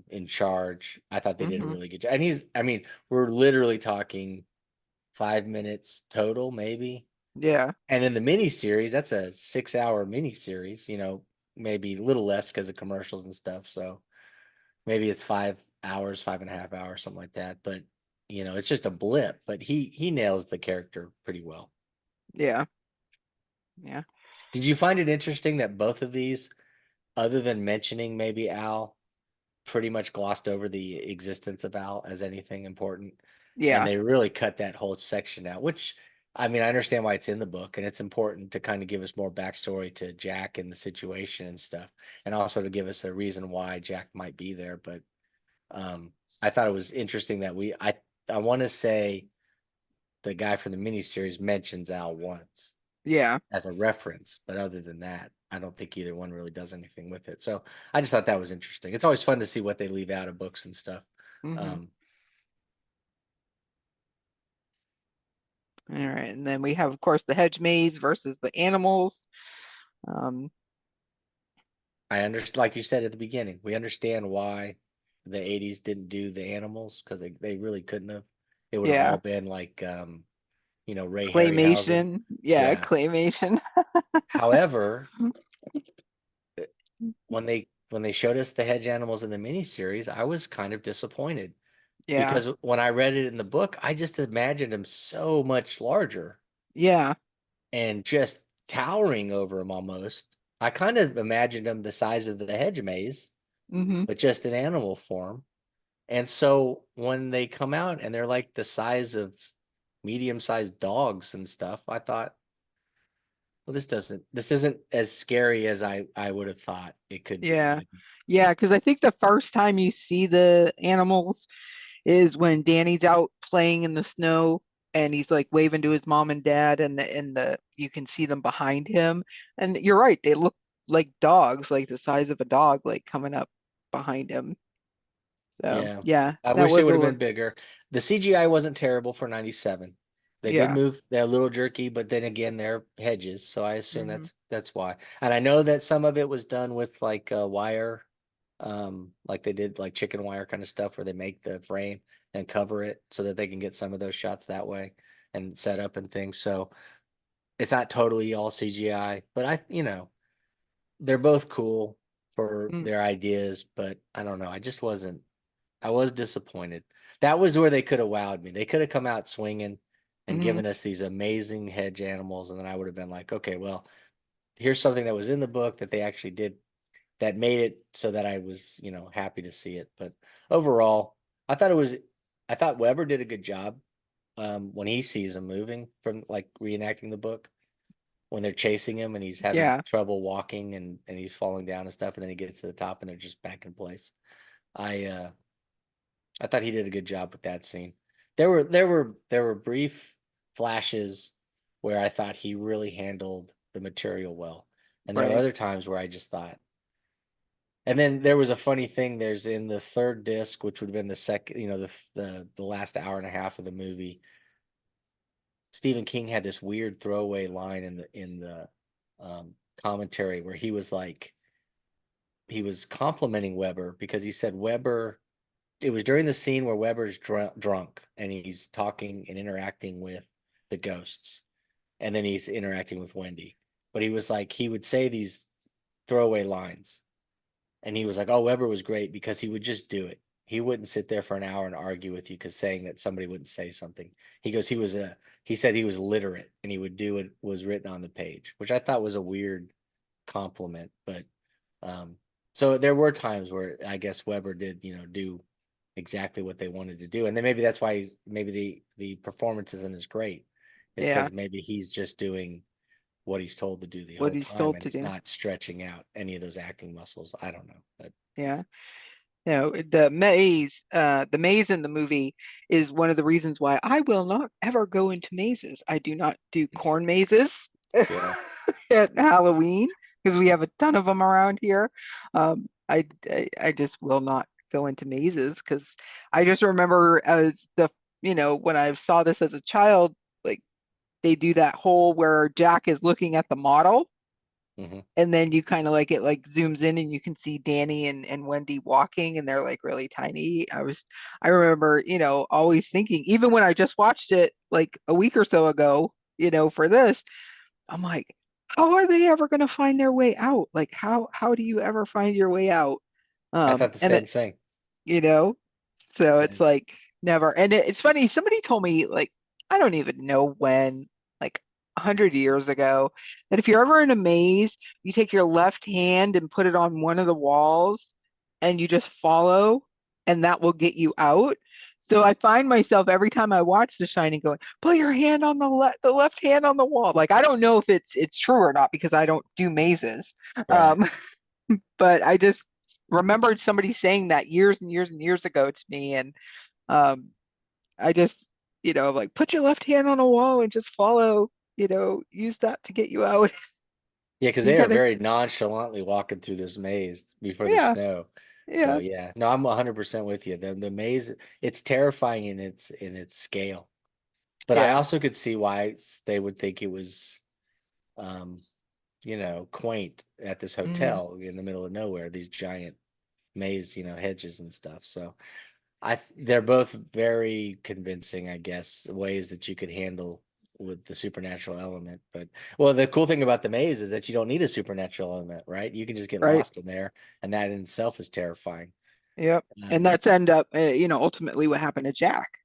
in charge. I thought they did a Hmm. really good job. And I mean, we're literally talking 5 minutes total, maybe. Yeah. And in the miniseries, that's a 6 hour miniseries, maybe a little less because of commercials and stuff. So maybe it's 5 hours, 5.5 hours, something like that. But it's just a blip. But he nails the character pretty well. Yeah. Yeah. Did you find it interesting that both of these, other than mentioning maybe Al, pretty much glossed over the existence of Al as anything important? And Yeah. they really cut that whole section out, which I mean, I understand why it's in the book and it's important to kind of give us more backstory to Jack and the situation and stuff, and also to give us a reason why Jack might be there. But um, I thought it was interesting that I want to say the guy from the miniseries mentions Al once Yeah. as a reference, but other than that, I don't think either one really does anything with it. So I just thought that was interesting. It's always fun to see what they leave out of books and stuff. Hmm. Um, All right. And then we have, of course, the hedge maze versus the animals. Um, I understand, like you said at the beginning, we understand why the '80s didn't do the animals because they really couldn't have. It would have all yeah. been like, Ray Harryhausen. Claymation. Yeah. Yeah. Claymation. However, when they showed us the hedge animals in the miniseries, I was kind of disappointed Yeah. because when I read it in the book, I just imagined them so much larger Yeah. and just towering over him almost. I kind of imagined them the size of the hedge maze, Hmm. but just in animal form. And so when they come out and they're like the size of medium-sized dogs and stuff, I thought, well, this isn't as scary as I would have thought it could be. Yeah. Yeah. Because I think the first time you see the animals is when Danny's out playing in the snow and he's like waving to his mom and dad and the you can see them behind him. And you're right, they look like dogs, like the size of a dog, like coming up behind him. So Yeah. yeah, I that wish it was a would have little been bigger. The CGI wasn't terrible for 97. They did yeah. move, they're a little jerky, but then again, they're hedges, so I assume Hmm. that's why. And I know that some of it was done with like wire, like they did like chicken wire kind of stuff where they make the frame and cover it so that they can get some of those shots that way and set up and things. So it's not totally all CGI, but they're both cool for Mm-hmm. their ideas, but I don't know. I was disappointed. That was where they could have wowed me. They could have come out swinging and Hmm. given us these amazing hedge animals, and then I would have been like, okay, well, here's something that was in the book that they actually did that made it so that I was, happy to see it. But overall, I thought it was, I thought Weber did a good job when he sees him moving from like reenacting the book when they're chasing him and he's having Yeah. trouble walking and he's falling down and stuff, and then he gets to the top and they're just back in place. I uh I thought he did a good job with that scene. There were brief flashes where I thought he really handled the material well. And there were Right. other times where I just thought. And then there was a funny thing. There's in the third disc, which would have been the second, the last hour and a half of the movie. Stephen King had this weird throwaway line in the commentary where he was complimenting Weber because he said Weber. It was during the scene where Weber's drunk and he's talking and interacting with the ghosts, and then he's interacting with Wendy. But he was like, he would say these throwaway lines, and he was like, "Oh, Weber was great because he would just do it. He wouldn't sit there for an hour and argue with you because saying that somebody wouldn't say something." He goes, he said he was literate and he would do what was written on the page, which I thought was a weird compliment. But um, so there were times where I guess Weber did, do exactly what they wanted to do, and then maybe that's why maybe the performance isn't as great, is Yeah. because maybe he's just doing what he's told to do the what whole he's time, told and to it's do. not stretching out any of those acting muscles. I don't know, but Yeah. The maze in the movie is one of the reasons why I will not ever go into mazes. I do not do corn mazes yeah, at Halloween because we have a ton of them around here. I just will not go into mazes because I just remember as when I saw this as a child, like they do that whole where Jack is looking at the model hmm, and then you kind of like it like zooms in and you can see Danny and Wendy walking and they're like really tiny. I remember, always thinking, even when I just watched it like a week or so ago, for this, I'm like, how are they ever going to find their way out? Like how do you ever find your way out? I thought the And same it, thing. you know, so it's And like never. And it's funny, somebody told me like I don't even know when, like 100 years ago, that if you're ever in a maze, you take your left hand and put it on one of the walls and you just follow and that will get you out. So I find myself every time I watch The Shining going, put your hand on the left hand on the wall. Like I don't know if it's true or not because I don't do mazes. right. Um, but I just remembered somebody saying that years and years and years ago to me, and um, I just, like put your left hand on a wall and just follow, use that to get you out. Yeah, because You they are gotta, very nonchalantly walking through this maze before the yeah, snow. So yeah, yeah, no, I'm 100% with you. The maze, it's terrifying in its scale. But I yeah, also could see why they would think it was, um, quaint at this hmm, hotel in the middle of nowhere, these giant maze, hedges and stuff. So they're both very convincing, I guess, ways that you could handle with the supernatural element. But well, the cool thing about the maze is that you don't need a supernatural element, right? You can just get right, lost in there, and that in itself is terrifying. yep. And Um, that's end up, ultimately what happened to Jack.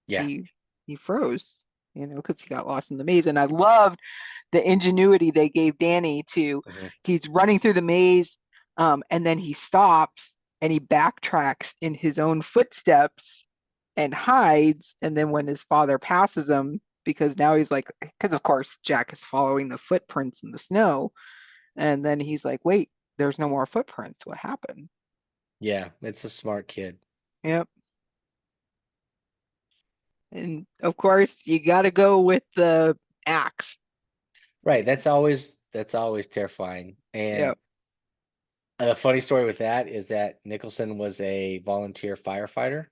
yeah. He he froze, because he got lost in the maze. And I loved the ingenuity they gave Danny to Mhm. he's running through the maze, and then he stops and he backtracks in his own footsteps and hides. And then when his father passes him, because now he's like, because of course Jack is following the footprints in the snow, and then he's like, wait, there's no more footprints. What happened? Yeah, it's a smart kid. Yep. And of course, you got to go with the axe. Right, that's always terrifying. And Yep. a funny story with that is that Nicholson was a volunteer firefighter.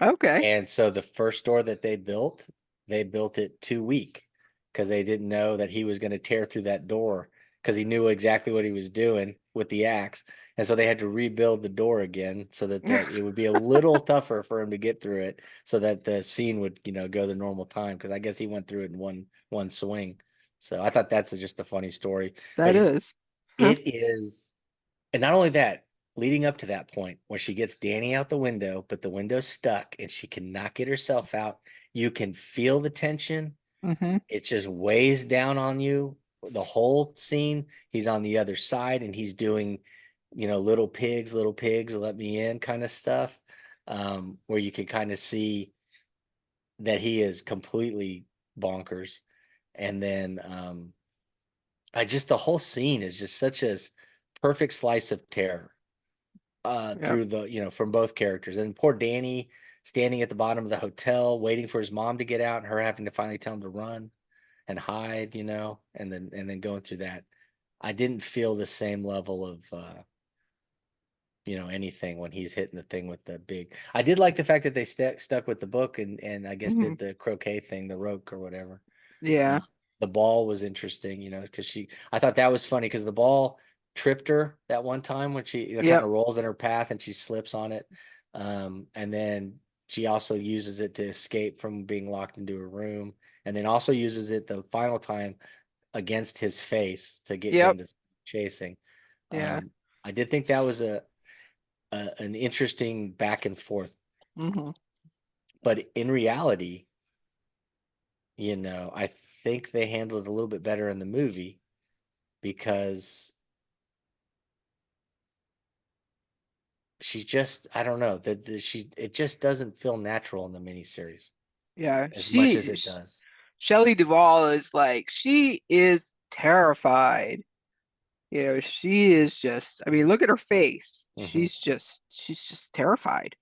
Okay. And so the first door that they built it too weak because they didn't know that he was going to tear through that door because he knew exactly what he was doing with the axe. And so they had to rebuild the door again so that it would be a little tougher for him to get through it so that the scene would, go the normal time because I guess he went through it in one swing. So I thought that's just a funny story. But That is. Huh. it is, and not only that, leading up to that point where she gets Danny out the window, but the window's stuck and she cannot get herself out, you can feel the tension. Mm-hmm. It just weighs down on you. The whole scene, he's on the other side and he's doing, little pigs, let me in kind of stuff, where you can kind of see that he is completely bonkers. And then the whole scene is just such a perfect slice of terror Yep. through from both characters. And poor Danny standing at the bottom of the hotel, waiting for his mom to get out, and her having to finally tell him to run and hide, and then going through that. I didn't feel the same level of anything when he's hitting the thing with the big. I did like the fact that they stuck with the book and I guess Hmm. did the croquet thing, the roque or whatever. Uh, Yeah. the ball was interesting, because I thought that was funny because the ball tripped her that one time when she kind Yep. of rolls in her path and she slips on it. And then she also uses it to escape from being locked into a room, and then also uses it the final time against his face to get him Yep. to chasing. Yeah. I did think that was an interesting back and forth, Hmm. but in reality, I think they handled it a little bit better in the movie because she's just I don't know that she it just doesn't feel natural in the miniseries Yeah. as much as it She does. Shelley Duvall is like she is terrified. You know, she is just, I mean, look at her face. Hmm. She's just terrified.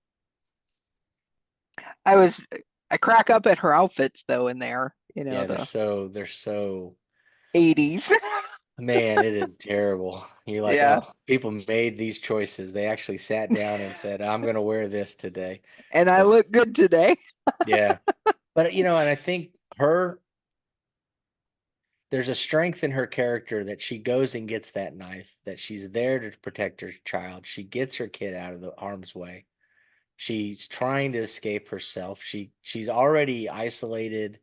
I was, I crack up at her outfits though in there, you know, Yeah, the they're so 80s. man, it is terrible. You're like, Yeah. oh, people made these choices. They actually sat down and said, I'm gonna wear this today. And I But look good today. yeah. But and I think there's a strength in her character that she goes and gets that knife, that she's there to protect her child. She gets her kid out of the harm's way. She's trying to escape herself. She's already isolated.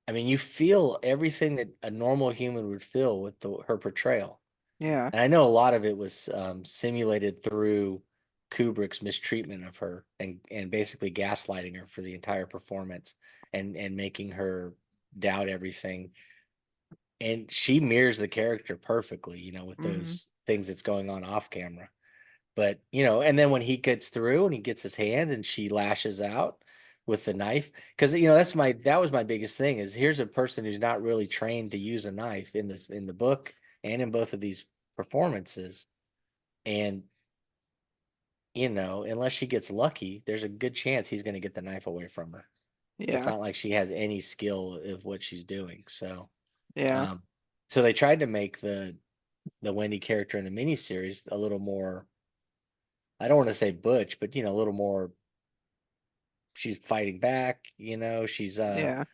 I mean, you feel everything that a normal human would feel with her portrayal. Yeah. And I know a lot of it was simulated through Kubrick's mistreatment of her and basically gaslighting her for the entire performance and making her doubt everything. And she mirrors the character perfectly, with Hmm. those things that's going on off camera. But, and then when he gets through and he gets his hand and she lashes out with the knife, because that was my biggest thing is here's a person who's not really trained to use a knife in the book and in both of these performances. And, unless she gets lucky, there's a good chance he's going to get the knife away from her. It's Yeah. not like she has any skill of what she's doing. So, Yeah. um, so they tried to make the Wendy character in the miniseries a little more, I don't want to say butch, but a little more, she's fighting back, she's Yeah.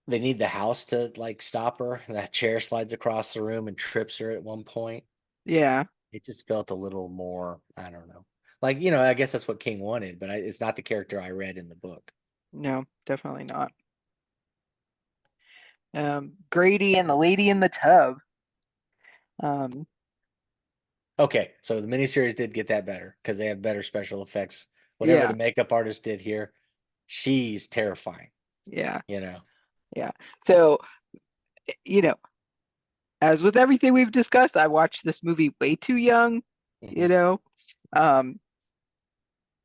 they need the house to like stop her. That chair slides across the room and trips her at one point. Yeah. It just felt a little more, I don't know. Like, I guess that's what King wanted, but it's not the character I read in the book. No, definitely not. Grady and the Lady in the Tub. Um, Okay, so the miniseries did get that better because they have better special effects. Whatever the yeah. makeup artist did here, she's terrifying, Yeah. you know. Yeah. So, you know, as with everything we've discussed, I watched this movie way too young, you Hmm. know. Um,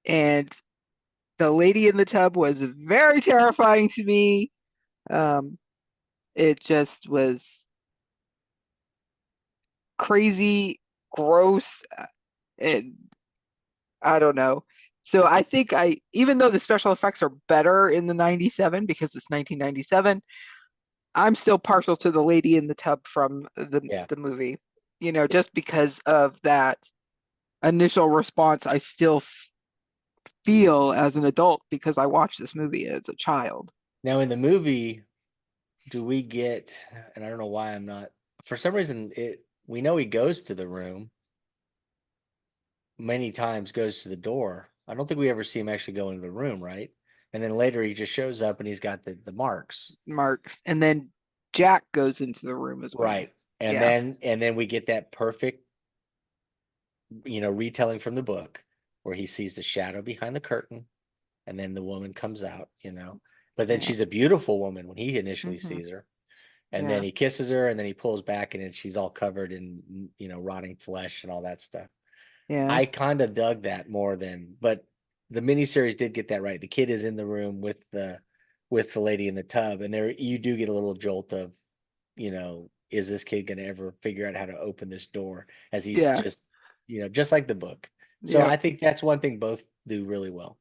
and the Lady in the Tub was very terrifying to me. Um, it just was crazy, gross, and I don't know. So I think even though the special effects are better in the 97 because it's 1997, I'm still partial to the Lady in the Tub from Yeah. the movie. You know, just because of that initial response I still feel as an adult because I watched this movie as a child. Now in the movie, do we get, and I don't know why I'm not, for some reason, we know he goes to the room many times, goes to the door. I don't think we ever see him actually go into the room, right? And then later he just shows up and he's got the marks. Marks. And then Jack goes into the room as well. Right. And Yeah. then we get that perfect, retelling from the book where he sees the shadow behind the curtain and then the woman comes out, But then Yeah. she's a beautiful woman when he initially Hmm. sees her. And then Yeah. he kisses her and then he pulls back and then she's all covered in, rotting flesh and all that stuff. Yeah. I kind of dug that more than, but the miniseries did get that right. The kid is in the room with the lady in the tub, and there you do get a little jolt of, is this kid going to ever figure out how to open this door? As he's Yeah. just, just like the book. So Yep. I think that's one thing both do really well.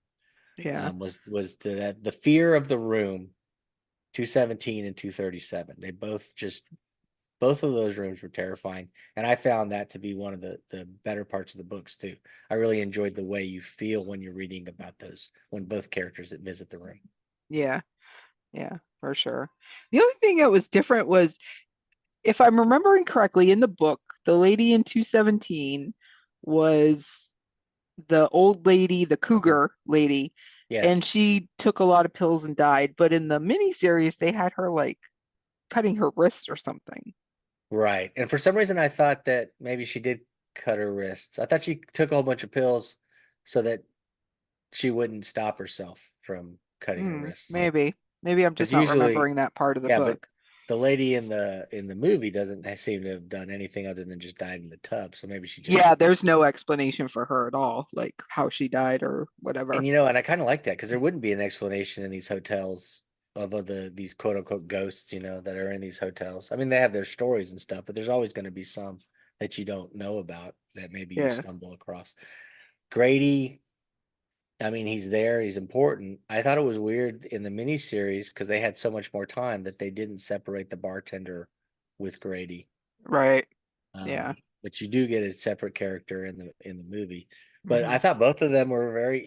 Yeah. Was the fear of the room, 217 and 237. They both of those rooms were terrifying, and I found that to be one of the better parts of the books too. I really enjoyed the way you feel when you're reading about those when both characters visit the room. Yeah. Yeah. For sure. The only thing that was different was, if I'm remembering correctly, in the book, the lady in 217 was the old lady, the cougar lady, Yeah, and she took a lot of pills and died. But in the miniseries, they had her like cutting her wrist or something. right. And for some reason, I thought that maybe she did cut her wrists. I thought she took a whole bunch of pills so that she wouldn't stop herself from cutting her Hmm, wrists. maybe. Maybe I'm Because just not usually, remembering that part of the yeah, but book. the lady in the movie doesn't seem to have done anything other than just died in the tub. So maybe she just Yeah, took. there's no explanation for her at all, like how she died or And whatever. I kind of like that because there wouldn't be an explanation in these hotels of these quote unquote ghosts, that are in these hotels. I mean, they have their stories and stuff, but there's always going to be some that you don't know about that maybe you Yeah. stumble across. Grady, I mean, he's there, he's important. I thought it was weird in the miniseries because they had so much more time that they didn't separate the bartender with Grady. Right. Yeah. But you do get a separate character in the movie. But Hmm. I thought both of them were very,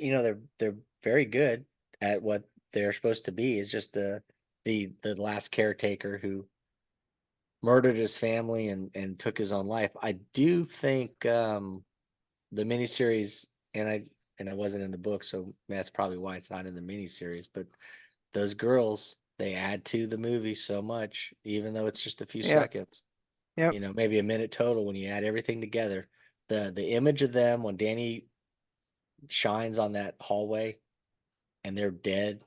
they're very good at what they're supposed to be. It's just the last caretaker who murdered his family and took his own life. I do think the miniseries, and I wasn't in the book, so that's probably why it's not in the miniseries. But those girls, they add to the movie so much, even though it's just a few Yep. seconds. Yep. Maybe a minute total when you add everything together. The image of them when Danny shines on that hallway and they're dead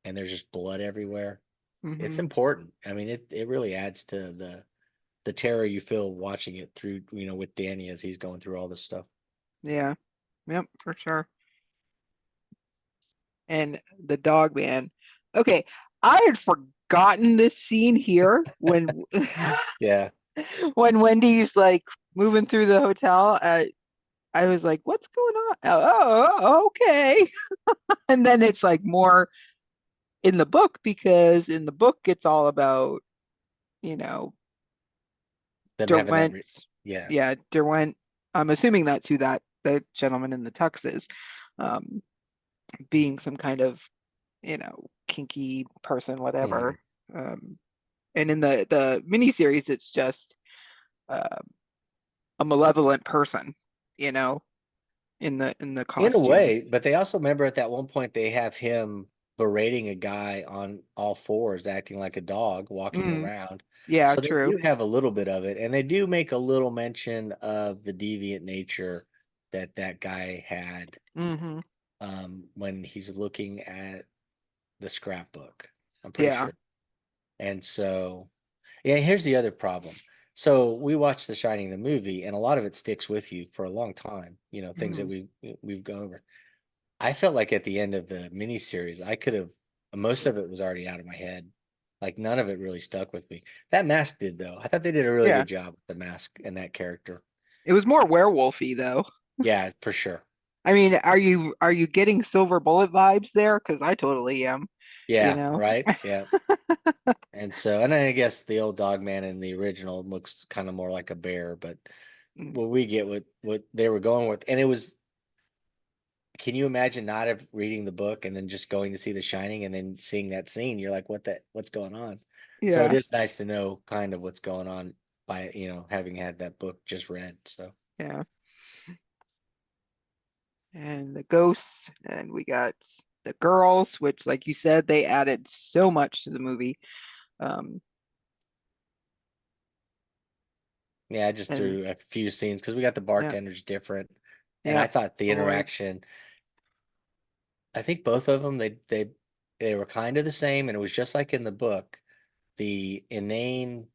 and there's just blood everywhere. It's Hmm. important. I mean, it really adds to the terror you feel watching it through, with Danny as he's going through all this stuff. Yeah. Yep, for sure. And the dog man. Okay, I had forgotten this scene here when Yeah. when Wendy's like moving through the hotel. I was like, "What's going on?" Oh, okay. And then it's like more in the book because in the book it's all about, you know, Them having Derwent. yeah. Yeah, Derwent. I'm assuming that's who that gentleman in the tux is, um, being some kind of, kinky person, Hmm. whatever. Um, and in the miniseries, it's just uh, a malevolent person, you know, in the In a costume. way, but they also remember at that one point they have him berating a guy on all fours, acting like a dog, walking Mm, around. yeah, So they true. do have a little bit of it, and they do make a little mention of the deviant nature that guy had Hmm. when he's looking at the scrapbook. I'm pretty Yeah. sure. And so, yeah, here's the other problem. So we watched The Shining, the movie, and a lot of it sticks with you for a long time. Things that Hmm. we've gone over. I felt like at the end of the miniseries, I could have most of it was already out of my head. Like none of it really stuck with me. That mask did though. I thought they did a really Yeah. good job with the mask and that character. It was more werewolfy though. Yeah, for sure. I mean, are you getting Silver Bullet vibes there? Because I totally am, you Yeah, know. right. Yeah. And I guess the old dog man in the original looks kind of more like a bear, but Mm, what we get what they were going with, and it was. Can you imagine not have reading the book and then just going to see The Shining and then seeing that scene? You're like, what's going on? So it yeah, is nice to know kind of what's going on by, having had that book just read. So yeah. And the ghosts, and we got the girls, which, like you said, they added so much to the movie. Um, yeah, I just and threw a few scenes because we got the yeah, bartenders different. And yeah, I thought the totally. interaction, I think both of them, they were kind of the same. And it was just like in the book, the inane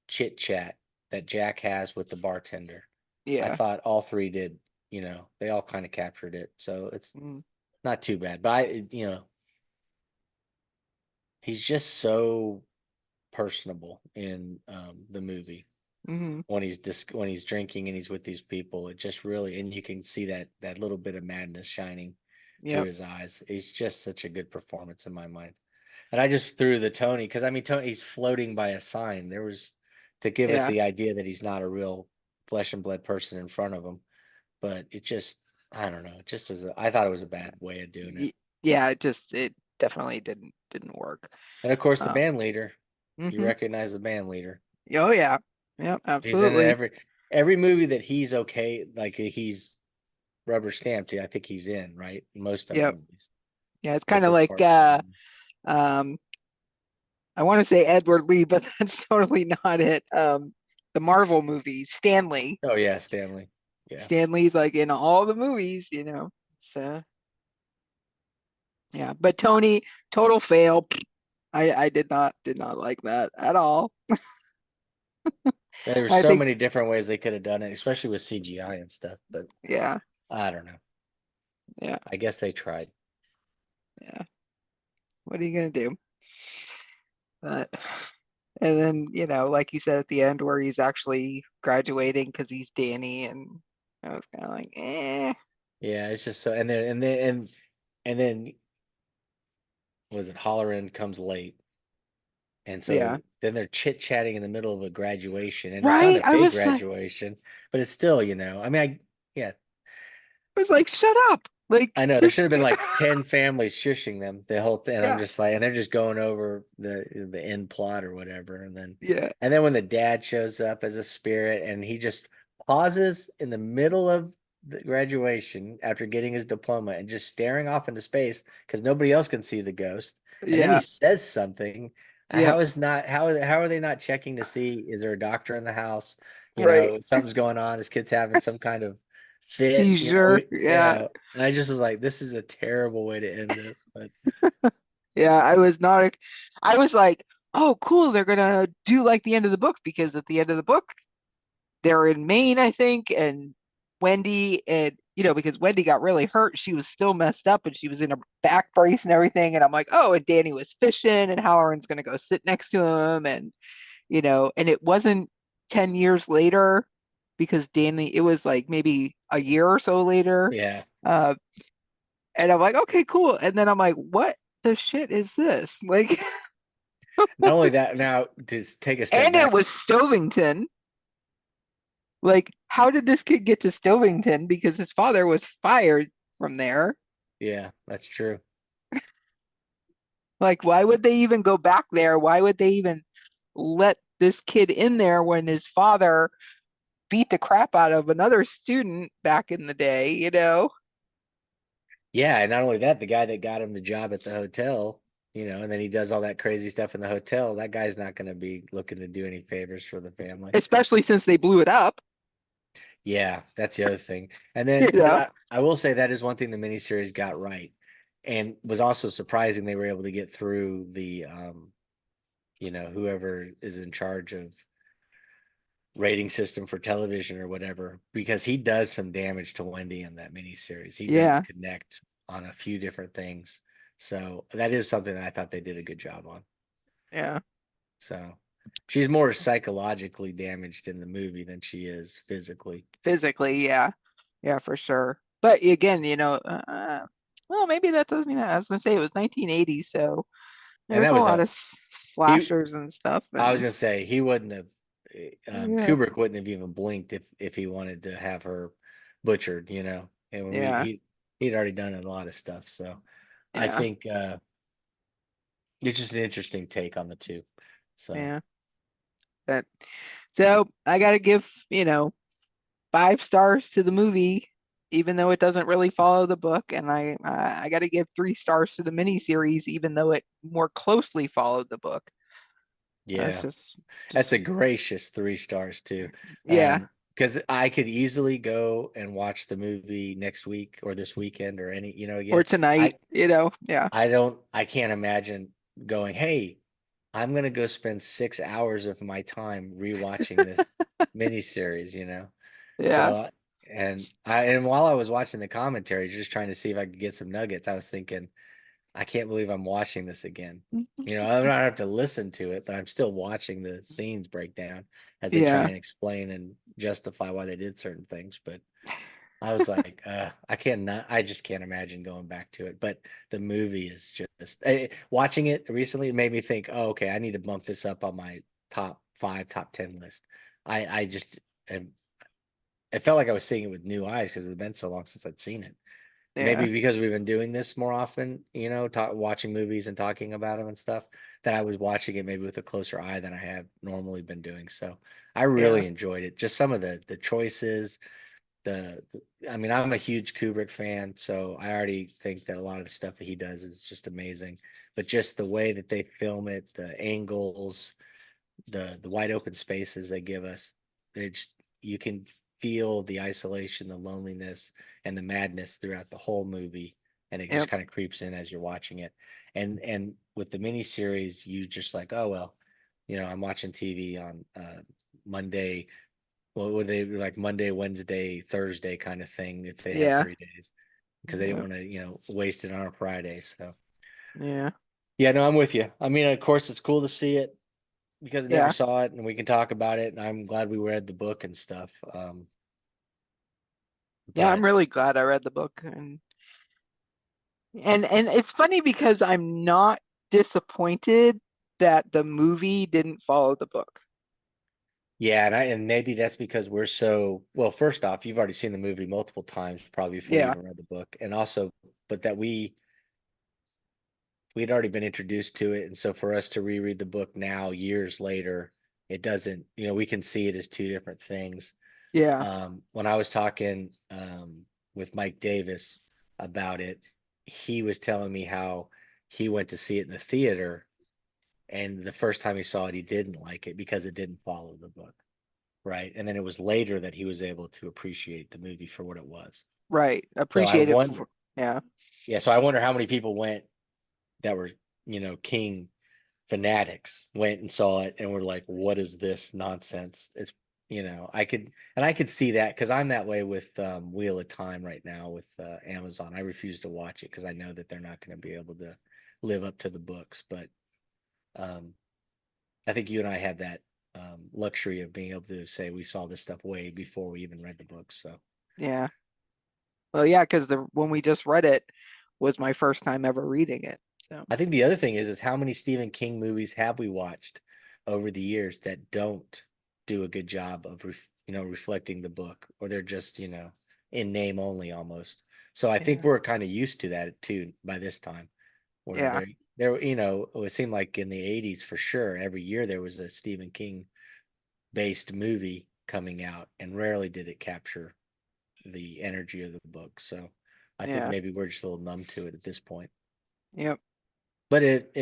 chit chat that Jack has with the bartender. I Yeah. thought all three did, they all kind of captured it. So it's Mm, not too bad. But he's just so personable in the movie mm-hmm. when he's drinking and he's with these people. It just really, and you can see that little bit of madness shining through Yep. his eyes. He's just such a good performance in my mind. And I just threw the Tony because I mean Tony, he's floating by a sign. There was to give us Yeah. the idea that he's not a real flesh and blood person in front of him. But it just, I don't know. It just I thought it was a bad way of doing it. Y- yeah. It definitely didn't work. And of course, the Um, band leader. You hmm. recognize the band leader. Oh yeah. Yep. He's in Absolutely. every movie that he's okay, like he's rubber stamped. I think he's in right, most of them Yep. at least. Yeah. It's kind of Different like parts of them. um, I want to say Edward Lee, but that's totally not it. The Marvel movies, Stanley. Oh yeah, Stanley. Yeah, Stanley's like in all the movies. So yeah, but Tony, total fail. I did not like that at all. there were I so think, many different ways they could have done it, especially with CGI and stuff. But yeah, I don't know. yeah, I guess they tried. yeah. What are you gonna do? But and then, like you said at the end where he's actually graduating because he's Danny, and I was kind of like, eh, Yeah, it's just so, and then was it Holleran comes late. And yeah. so then they're chit chatting in the middle of a graduation, and it's not Right? a I big was graduation, but it's still, I mean, yeah, was like, shut up. Like I know there this should have been like 10 families shushing them the whole thing. And I'm yeah, just like, and they're just going over the end plot or whatever. yeah, And then when the dad shows up as a spirit and he just pauses in the middle of the graduation after getting his diploma and just staring off into space because nobody else can see the ghost. And then he yeah, says something. yeah, How are they not checking to see is there a doctor in the house? right. Something's going on. This kid's having some kind of fit, Seizure. Yeah. yeah. And I just was like, this is a terrible way to end this. But Yeah, I was not I was like, oh cool, they're gonna do like the end of the book because at the end of the book they're in Maine, I think, and Wendy and because Wendy got really hurt, she was still messed up and she was in a back brace and everything. And I'm like, oh, and Danny was fishing and Halloran's gonna go sit next to him, and and it wasn't 10 years later because Danny, it was like maybe a year or so later. yeah, Uh, and I'm like, okay, cool. And then I'm like, what the shit is this? Like, not only that, now to take a step and it back, was Stovington. Like, how did this kid get to Stovington? Because his father was fired from there. yeah, that's true. Like, why would they even go back there? Why would they even let this kid in there when his father beat the crap out of another student back in the day, Yeah, and not only that, the guy that got him the job at the hotel, and then he does all that crazy stuff in the hotel, that guy's not going to be looking to do any favors for the family. Especially since they blew it up, Yeah, that's the other thing. And you then, but know? I will say that is one thing the miniseries got right, and was also surprising they were able to get through whoever is in charge of rating system for television or whatever, because he does some damage to Wendy in that miniseries. He does Yeah, connect on a few different things. So that is something that I thought they did a good job on. yeah. So she's more psychologically damaged in the movie than she is physically. Physically, yeah. Yeah, for sure. But again, well, maybe that doesn't even, I was gonna say it was 1980, so And there's that a was lot a of he slashers and stuff, I was and gonna say he wouldn't have yeah, Kubrick wouldn't have even blinked if he wanted to have her butchered. And when yeah, he'd already done a lot of stuff. So I yeah, think it's just an interesting take on the two. So yeah. But so I gotta give, 5 stars to the movie, even though it doesn't really follow the book, and I got to give 3 stars to the miniseries, even though it more closely followed the book. That's yeah, that's just a gracious 3 stars too. yeah, Because I could easily go and watch the movie next week or this weekend or or again, tonight, I yeah, I can't imagine going, hey, I'm gonna go spend 6 hours of my time rewatching this miniseries. yeah, So and while I was watching the commentary, just trying to see if I could get some nuggets, I was thinking, I can't believe I'm watching this again. I don't have to listen to it, but I'm still watching the scenes break down as they try yeah, and explain and justify why they did certain things. But I was like, I just can't imagine going back to it. But the movie is just watching it recently, it made me think, oh, okay, I need to bump this up on my top 5, top 10 list. I just, it felt like I was seeing it with new eyes because it's been so long since I'd seen it. yeah, Maybe because we've been doing this more often, watching movies and talking about them and stuff, that I was watching it maybe with a closer eye than I have normally been doing. So I yeah, really enjoyed it. Just some of the choices, I mean, I'm a huge Kubrick fan, so I already think that a lot of the stuff that he does is just amazing. But just the way that they film it, the angles, the wide open spaces they give us, it's you can feel the isolation, the loneliness, and the madness throughout the whole movie, and it just yep, kind of creeps in as you're watching it. And with the miniseries, you just like, oh well, I'm watching TV on Monday. What would they like Monday, Wednesday, Thursday kind of thing if they had yeah, 3 days because they didn't yep, want to waste it on a Friday. So yeah, Yeah, no, I'm with you. I mean, of course, it's cool to see it because I never Yeah. saw it, and we can talk about it. And I'm glad we read the book and stuff. Yeah, I'm But really glad I read the book, and it's funny because I'm not disappointed that the movie didn't follow the book. yeah, and maybe that's because we're so well. First off, you've already seen the movie multiple times, probably before you Yeah. even read the book, and also, but that we'd already been introduced to it, and so for us to reread the book now, years later, it doesn't. We can see it as two different things. Yeah. When I was talking with Mike Davis about it, he was telling me how he went to see it in the theater, and the first time he saw it, he didn't like it because it didn't follow the book, right? And then it was later that he was able to appreciate the movie for what it was. Right. So I Appreciate it wonder, for, yeah. yeah, so I wonder how many people went that were, King fanatics went and saw it and were like, what is this nonsense? I could see that because I'm that way with Wheel of Time right now with Amazon. I refuse to watch it because I know that they're not going to be able to live up to the books. But um, I think you and I have that luxury of being able to say we saw this stuff way before we even read the books. So Yeah. Well, yeah, because the when we just read it was my first time ever reading it. So I think the other thing is how many Stephen King movies have we watched over the years that don't do a good job of reflecting the book, or they're just in name only almost. So I think yeah. we're kind of used to that too by this time, where Yeah. it would seem like in the '80s for sure every year there was a Stephen King based movie coming out, and rarely did it capture the energy of the book. So I think Yeah. maybe we're just a little numb to it at this point. Yep. But at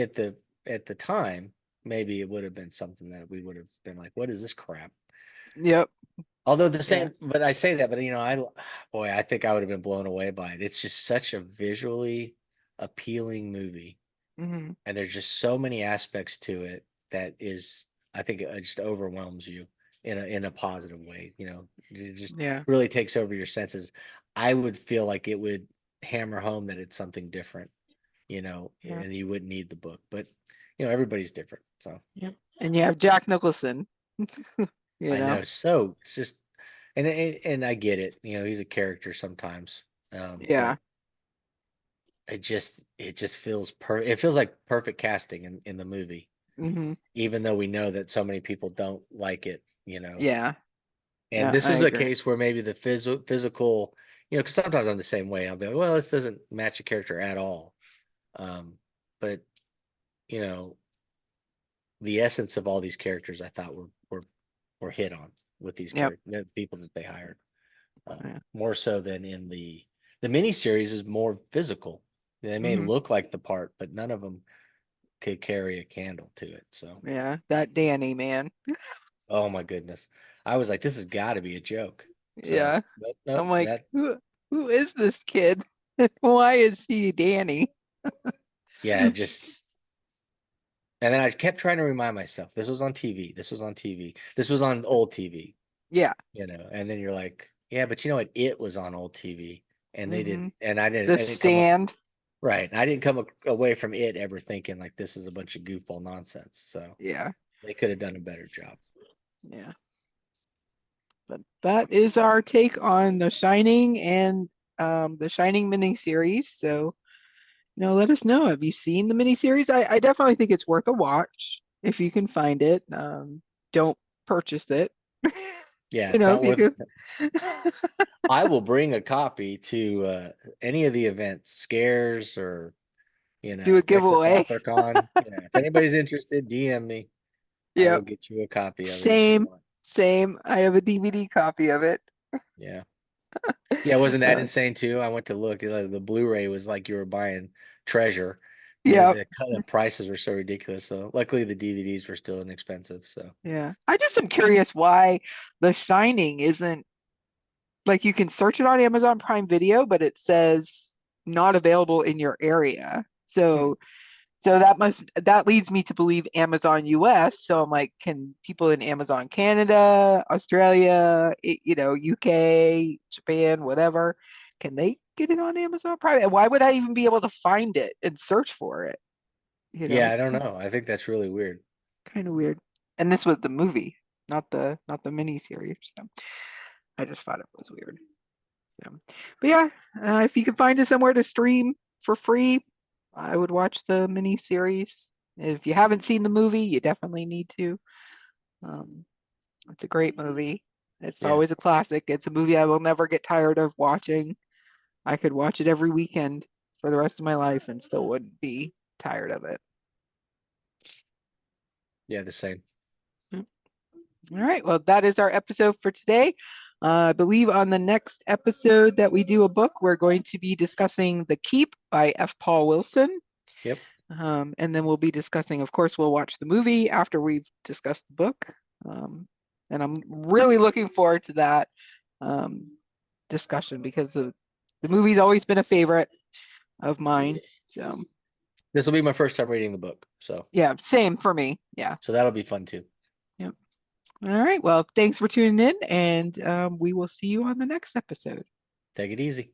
the time, maybe it would have been something that we would have been like, "What is this crap?" Yep. Although the Yeah. same, but I say that, but boy, I think I would have been blown away by it. It's just such a visually appealing movie, Hmm. and there's just so many aspects to it that is, I think it just overwhelms you in a positive way. It just Yeah. really takes over your senses. I would feel like it would hammer home that it's something different, Yeah. and you wouldn't need the book. But everybody's different. So Yep. And you have Jack Nicholson, you I know. know. So it's just, and I get it. He's a character sometimes, Yeah. but it just it feels like perfect casting in the movie, Hmm. even though we know that so many people don't like it. Yeah. And Yeah, this I is a agree. case where maybe the physical, because sometimes I'm the same way. I'll be like, well, this doesn't match a character at all. Um, but you know, the essence of all these characters I thought were hit on with these Yep. characters, the people that they hired, Yeah. more so than in the miniseries is more physical. They may Hmm. look like the part, but none of them could carry a candle to it. So, Yeah. That Danny man. oh my goodness, I was like, this has got to be a joke. So, Yeah. nope, I'm nope, like, that who is this kid? Why is he Danny? yeah, just. And then I kept trying to remind myself, this was on TV. This was on TV. This was on old TV. Yeah. And then you're like, yeah, but you know what? It was on old TV, and they Hmm. didn't, and I didn't, The I didn't come up Stand. right. I didn't come away from it ever thinking like this is a bunch of goofball nonsense. So Yeah. they could have done a better job. Yeah. But that is our take on The Shining and the Shining miniseries. So, let us know. Have you seen the miniseries? I definitely think it's worth a watch if you can find it. Don't purchase it. Yeah, it's If not you worth. could I will bring a copy to any of the events, scares or do a Texas giveaway. AuthorCon. If anybody's interested, DM me. I will Yep. get you a copy of it if you Same, want. same. I have a DVD copy of it. Yeah. Yeah, wasn't that Uh, insane too? I went to look. The Blu-ray was like you were buying treasure. The yep. the the prices were so ridiculous. So luckily the DVDs were still inexpensive. So Yeah. I just am curious why The Shining isn't like you can search it on Amazon Prime Video, but it says not available in your area. hmm. So that leads me to believe Amazon US. So I'm like, can people in Amazon Canada, Australia, UK, Japan, whatever, can they get it on Amazon Prime? And why would I even be able to find it and search for it? You know, Yeah, I it's don't know. I think that's really weird. kind of weird. And this was the movie, not the mini series. So I just thought it was weird. So, but yeah, if you can find it somewhere to stream for free, I would watch the mini series. If you haven't seen the movie, you definitely need to. Um, it's a great movie. It's Yeah. always a classic. It's a movie I will never get tired of watching. I could watch it every weekend for the rest of my life and still wouldn't be tired of it. Yeah, the same. All right. Well, that is our episode for today. I believe on the next episode that we do a book, we're going to be discussing The Keep by F. Paul Wilson. Yep. And then we'll be discussing, of course, we'll watch the movie after we've discussed the book. Um, and I'm really looking forward to that um, discussion because the movie's always been a favorite of mine. So, This will be my first time reading the book, so yeah, same for me. Yeah. that'll be fun too. Yep. All right. Well, thanks for tuning in, and we will see you on the next episode. Take it easy.